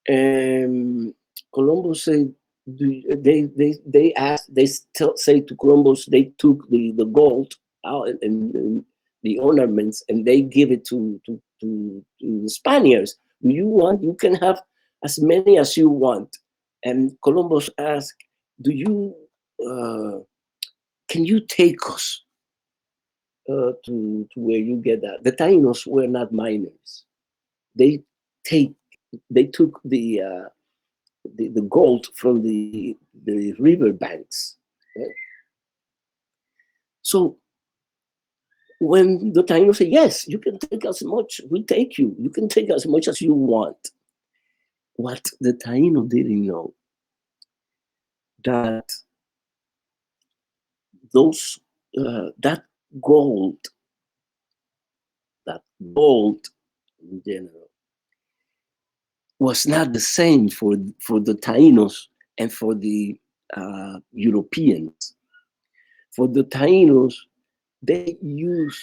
And Columbus said, they asked, they say to Columbus, they took the gold out and the ornaments, and they give it to the Spaniards. Do you want? You can have as many as you want. And Columbus asked, "Do you? Can you take us to where you get that?" The Taínos were not miners. They took the gold from the river banks. Right? So when the Taínos say, "Yes, you can take as much, we take you. You can take as much as you want." What the Taíno didn't know, that those that gold in general was not the same for the Taínos and for the Europeans. For the Taínos, they use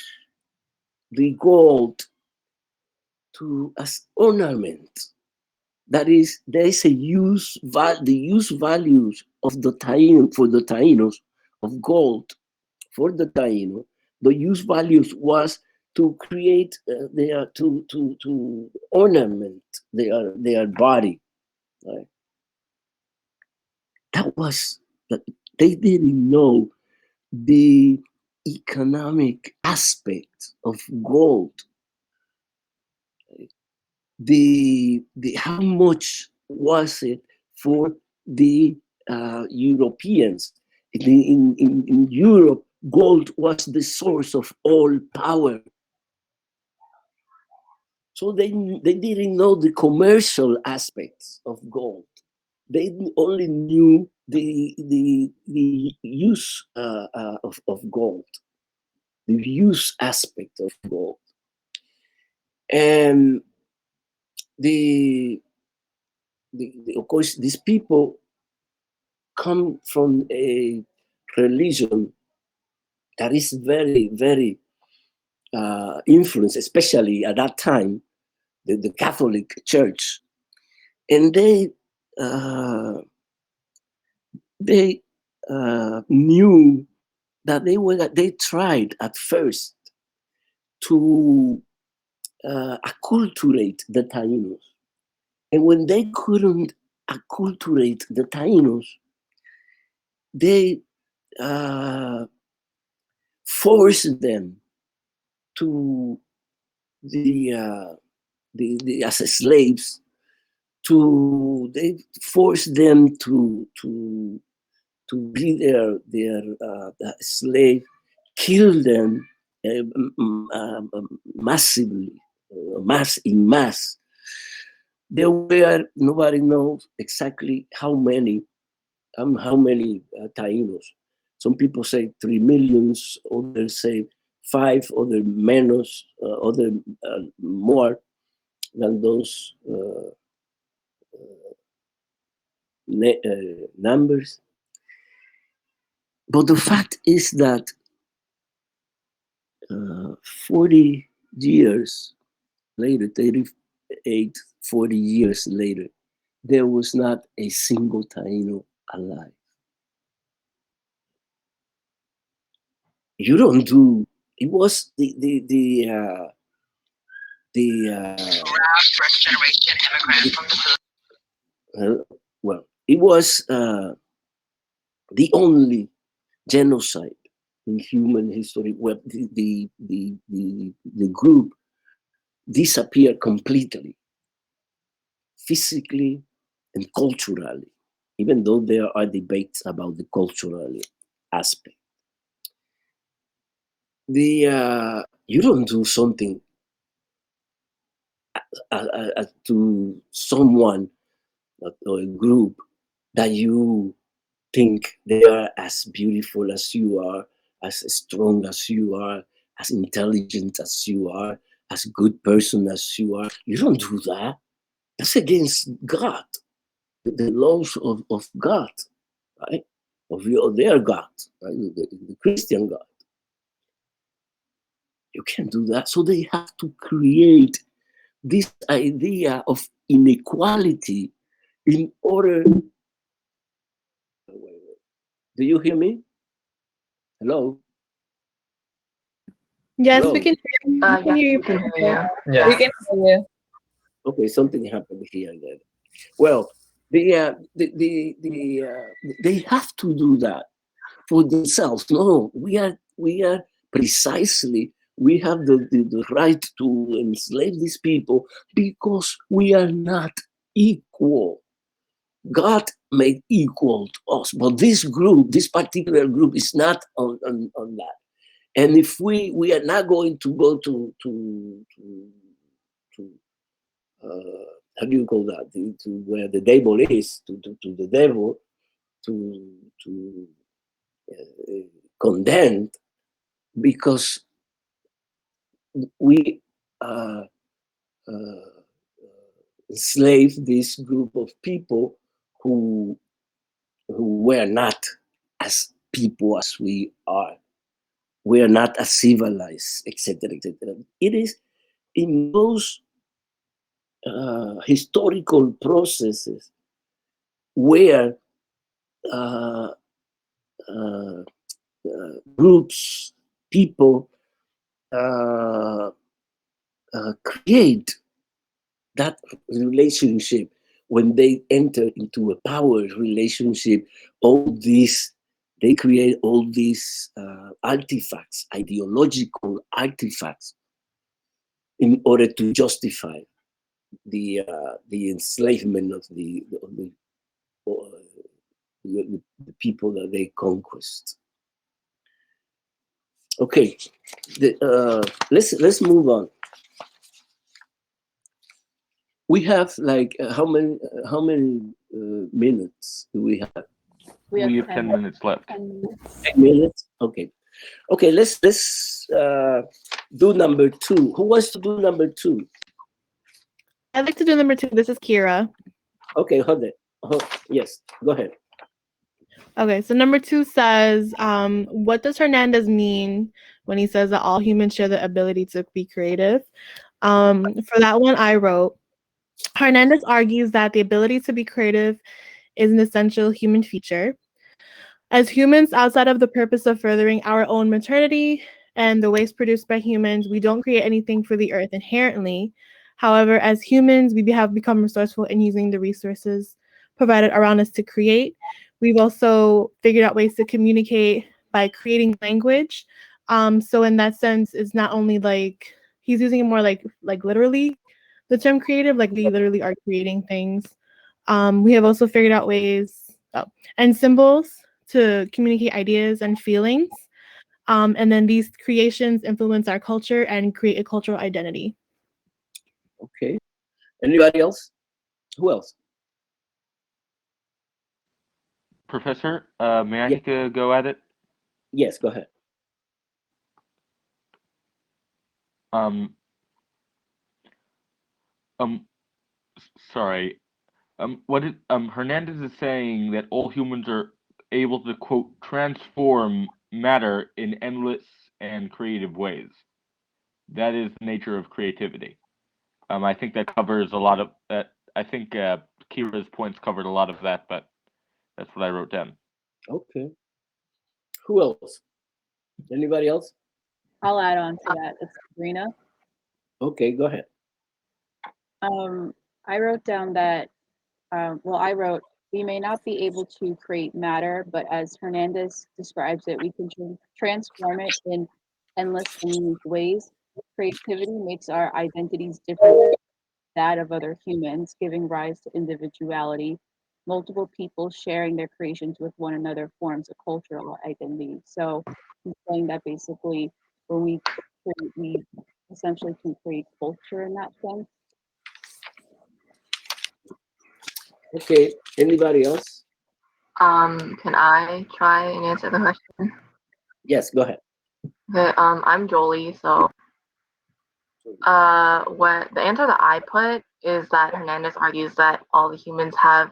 the gold as ornament. That is, there is the use values of the Taíno, for the Taínos, of gold for the Taíno. The use values was to create to ornament their body. Right? That was that they didn't know the economic aspect of gold. The how much was it for the Europeans? In Europe, gold was the source of all power. So they didn't know the commercial aspects of gold. They only knew the use of gold, the use aspect of gold. And of course, these people come from a religion that is very, very influenced, especially at that time, the Catholic Church, and they knew that they tried at first to acculturate the Taínos, and when they couldn't acculturate the Taínos, they forced them to as slaves. They forced them to be their slave, kill them massively, in mass. There were, nobody knows exactly how many Taínos. Some people say 3 million, others say 5, other menos, other more than those numbers. But the fact is that 40 years later, 38, 40 years later, there was not a single Taíno alive. You don't do. It was the first generation immigrant from the well, it was the only genocide in human history where the group disappeared completely, physically and culturally, even though there are debates about the cultural aspect. You don't do something to someone or a group that you think they are as beautiful as you are, as strong as you are, as intelligent as you are, as good person as you are. You don't do that. That's against God, the laws of God, right? Of their God, right? The Christian God. You can't do that. So they have to create this idea of inequality in order Do you hear me? Hello? Yes, Hello? we can hear you. We can hear you. we can hear Professor. you. Yes. We can hear you. Okay, something happened here then. Well, they have to do that for themselves. No, we are precisely, we have the right to enslave these people because we are not equal. God made equal to us, but this group, this particular group, is not on that. And if we are not going to go to how do you call that? To where the devil is, to the devil, to condemn, because we enslaved this group of people who were not as people as we are. We are not as civilized, etc., etc. It is in those historical processes where uh, uh, groups, people create that relationship. When they enter into a power relationship, they create all these artifacts, ideological artifacts, in order to justify the enslavement of the people that they conquest. Okay, let's move on. We have like how many minutes do we have? We have 10 minutes left. 10 minutes. 10 minutes. Okay. Okay. Let's do number 2. Who wants to do number 2? I'd like to do number 2. This is Kira. Okay. Hold it. Yes. Go ahead. Okay, so number 2 says, what does Hernandez mean when he says that all humans share the ability to be creative? For that one, I wrote, Hernandez argues that the ability to be creative is an essential human feature. As humans, outside of the purpose of furthering our own maternity and the waste produced by humans, we don't create anything for the earth inherently. However, as humans, we have become resourceful in using the resources provided around us to create. We've also figured out ways to communicate by creating language. So in that sense, it's not only like he's using it more like literally the term creative, like we literally are creating things. We have also figured out ways and symbols to communicate ideas and feelings. And then these creations influence our culture and create a cultural identity. Okay. Anybody else? Who else? Professor, may I take a go at it? Yes, go ahead. Sorry. Hernandez is saying that all humans are able to, quote, transform matter in endless and creative ways. That is the nature of creativity. I think that covers a lot of that. I think Kira's points covered a lot of that, but that's what I wrote down. Okay. Who else? Anybody else? I'll add on to that. It's Sabrina. Okay, go ahead. I wrote down that, I wrote, we may not be able to create matter, but as Hernandez describes it, we can transform it in endless and unique ways. Creativity makes our identities different than that of other humans, giving rise to individuality. Multiple people sharing their creations with one another forms a cultural identity. So he's saying that basically when we create, we essentially can create culture in that sense. Okay. Anybody else? Can I try and answer the question? Yes, go ahead. Okay, I'm Jolie. So, what the answer that I put is that Hernandez argues that all the humans have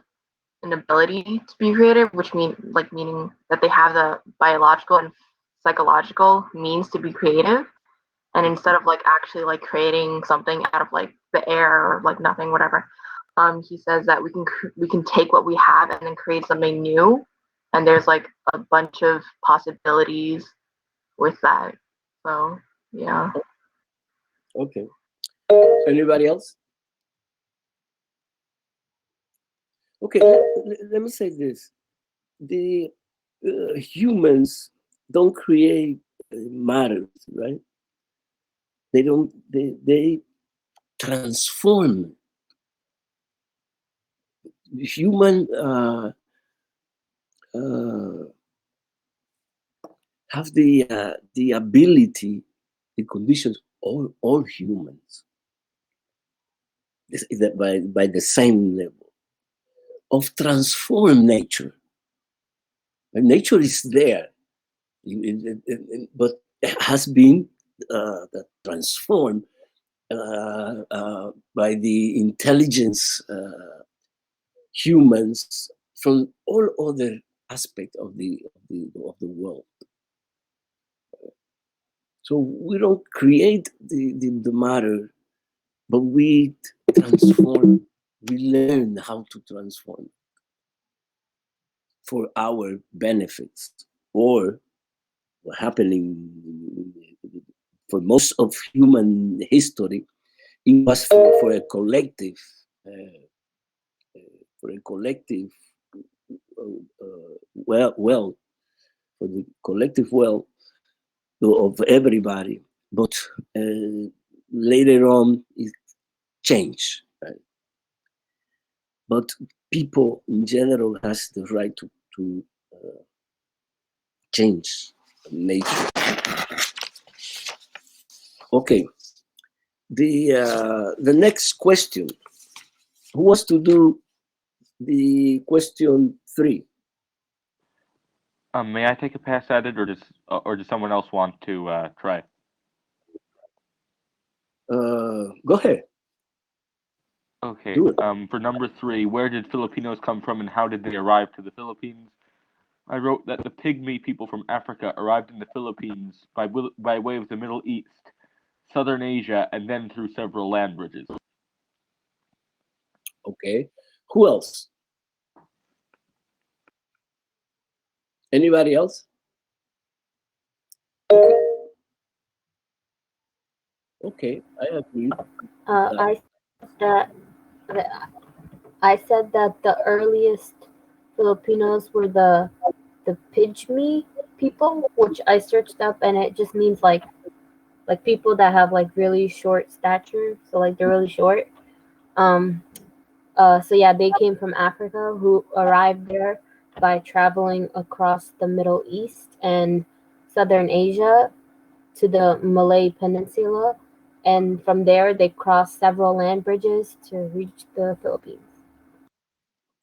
an ability to be creative, which meaning that they have the biological and psychological means to be creative, and instead of actually creating something out of the air or nothing, whatever, he says that we can take what we have and then create something new, and there's like a bunch of possibilities with that. So yeah. Okay. Anybody else? Okay, let me say this. The humans don't create matter, right? They don't, they transform. Human have the ability, the conditions, all humans, is that by the same level of transform nature. And nature is there, but it has been transformed by the intelligence humans from all other aspects of the world. So we don't create the matter, but we transform. We learn how to transform for our benefits, or what happening for most of human history, it was for a collective, for a collective well, for the collective well of everybody. But later on, it changed. Right? But people in general has the right to change nature. Okay. The next question. Who wants to do the question 3? May I take a pass at it, or does someone else want to try? Go ahead. Okay. Do it. For number 3, where did Filipinos come from, and how did they arrive to the Philippines? I wrote that the Pygmy people from Africa arrived in the Philippines by way of the Middle East, Southern Asia, and then through several land bridges. Okay. Who else? Anybody else? Okay, I agree. I said that the earliest Filipinos were the Pygmy people, which I searched up, and it just means like people that have like really short stature, so like they're really short. So yeah, they came from Africa, who arrived there by traveling across the Middle East and Southern Asia to the Malay Peninsula, and from there they crossed several land bridges to reach the Philippines.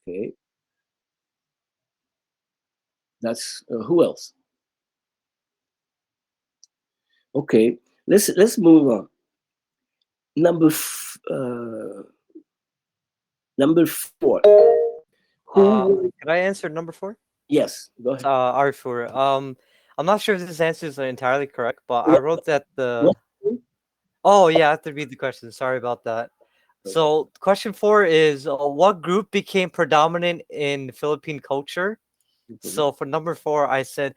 Okay. That's who else? Okay, let's move on. Number 4. Could I answer number 4? Yes, go ahead. Arthur. I'm not sure if this answer is entirely correct, but I wrote that the. Oh yeah, I have to read the question. Sorry about that. So question 4 is what group became predominant in Philippine culture? So for number 4, I said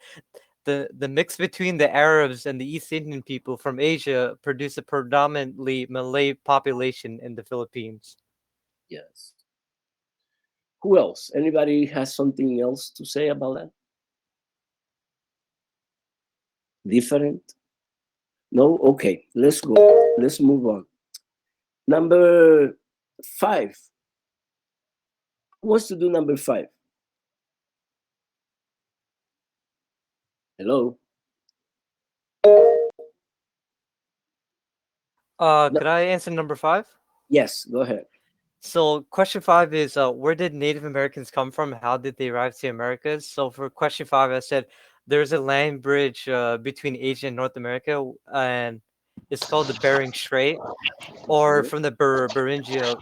the mix between the Arabs and the East Indian people from Asia produced a predominantly Malay population in the Philippines. Yes. Who else? Anybody has something else to say about that? Different? No? Okay, let's go. Let's move on. Number 5. Who wants to do number 5? Hello? Could I answer number 5? Yes, go ahead. So question 5 is where did Native Americans come from? How did they arrive to Americas? So for question 5, I said there's a land bridge between Asia and North America, and it's called the Bering Strait, or from the Beringia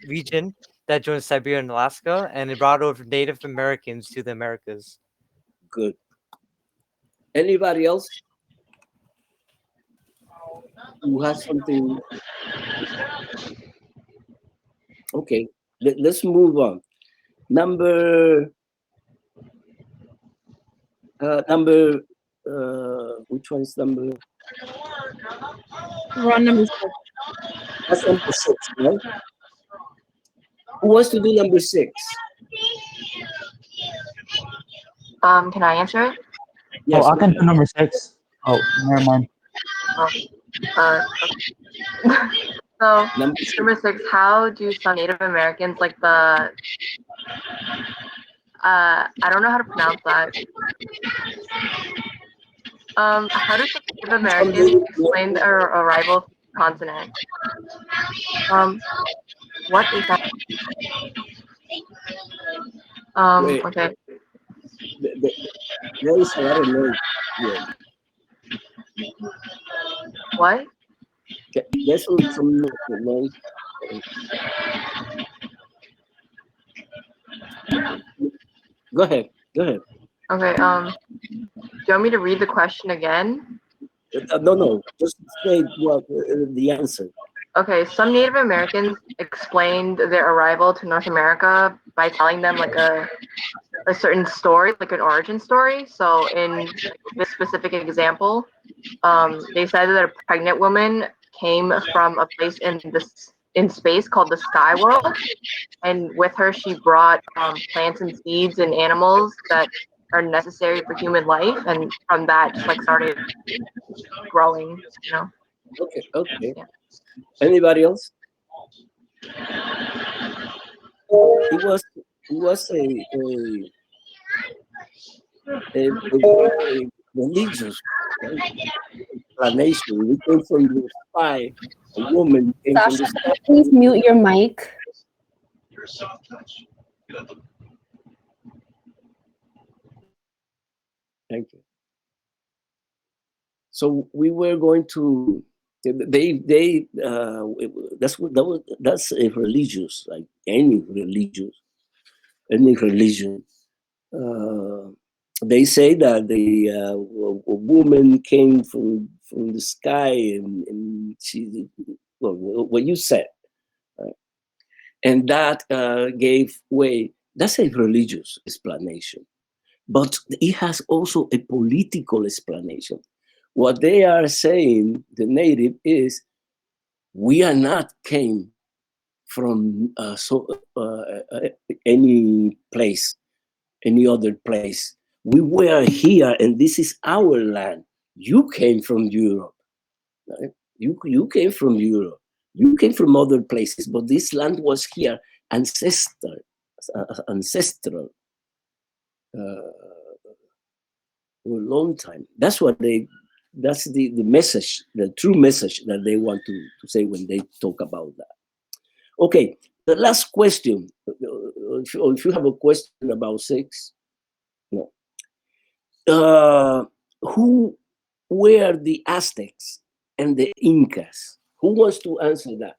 region that joins Siberia and Alaska, and it brought over Native Americans to the Americas. Good. Anybody else who has something? Okay, let's move on. Number Number, which one is number? We're on number 6. That's number 6, right? Who wants to do number 6? Can I answer it? Yes, I can do number 6. Oh, never mind. So number 6, how do some Native Americans like the I don't know how to pronounce that. How do some Native Americans explain their arrival to the continent? What is that? Wait. Okay. There is a lot of noise here. What? There's some noise. Go ahead. Okay. Do you want me to read the question again? No. Just say what the answer. Okay, some Native Americans explained their arrival to North America by telling them like a certain story, like an origin story. So in this specific example, they said that a pregnant woman came from a place in space called the Sky World, and with her she brought plants and seeds and animals that are necessary for human life, and from that just like started growing. You know. Okay. Yeah. Anybody else? It was a religious explanation. We came from the sky. A woman came from the Sasha, sky. please mute your mic. Thank you. So we were going to. That's a religious, like any religion. They say that the a woman came from the sky and she, well, what you said, right? And that gave way. That's a religious explanation, but it has also a political explanation. What they are saying, the native, is we are not came from any place, any other place. We were here, and this is our land. You came from Europe. Right? You came from Europe. You came from other places, but this land was here, ancestral. For a long time. That's what that's the message, the true message that they want to say when they talk about that. Okay, the last question. If you have a question about 6, no. Who were the Aztecs and the Incas? Who wants to answer that?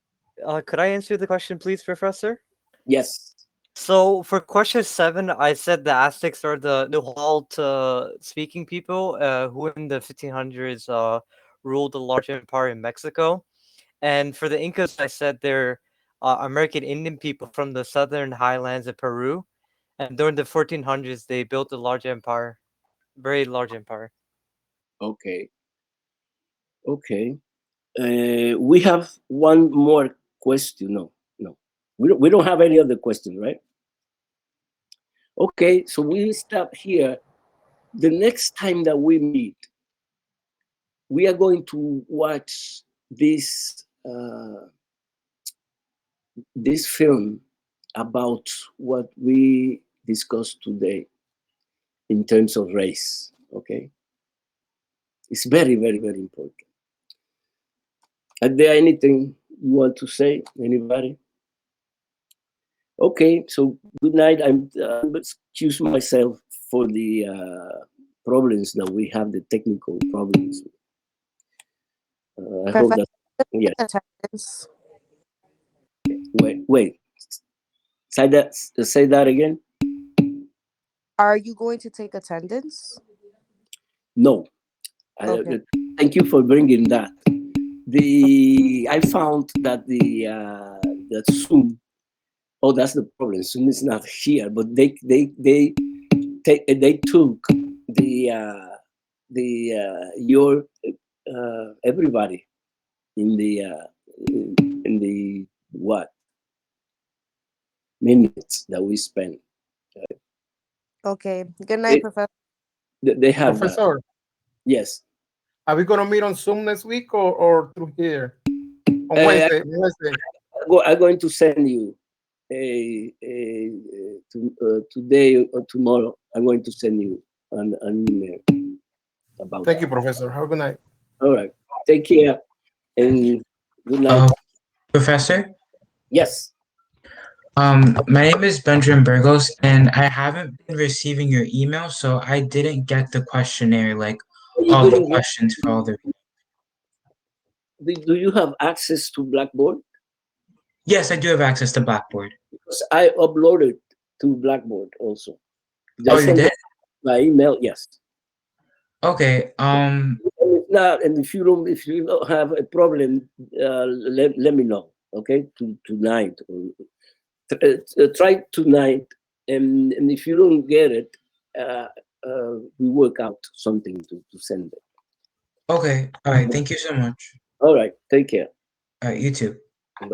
Could I answer the question, please, Professor? Yes. So for question 7, I said the Aztecs are the Nahuatl speaking people who in the 1500s ruled a large empire in Mexico. And for the Incas, I said they're American Indian people from the southern highlands of Peru. And during the 1400s, they built a large empire, very large empire. Okay. We have one more question. No. We don't have any other question, right? Okay, so we stop here. The next time that we meet, we are going to watch this film about what we discussed today in terms of race. Okay, it's very, very, very important. Are there anything you want to say? Anybody? Okay, so good night. I'm excuse myself for the problems that we have, the technical problems. I hope that, yes. Attendance. Wait. Say that again. Are you going to take attendance? No. Okay. Thank you for bringing that. I found that that Zoom. Oh, that's the problem. Zoom is not here, but they took your everybody in the what minutes that we spend. Okay. Good night, Professor. They have Professor, yes. are we gonna meet on Zoom next week or through here on Wednesday? I'm going to send you today or tomorrow. I'm going to send you an email about Thank that. you, Professor. Have a good night. All right. Take care and good night. Professor? Yes. My name is Benjamin Burgos, and I haven't been receiving your email, so I didn't get the questionnaire, like all the questions for all the. Do you have access to Blackboard? Yes, I do have access to Blackboard. Because I uploaded to Blackboard also. Oh, you did? By email, yes. Okay. Now, and if you don't have a problem, let me know. Okay, tonight. Try tonight, and if you don't get it, we work out something to send it. Okay. All right. Thank you so much. All right. Take care. All right. You too. Bye.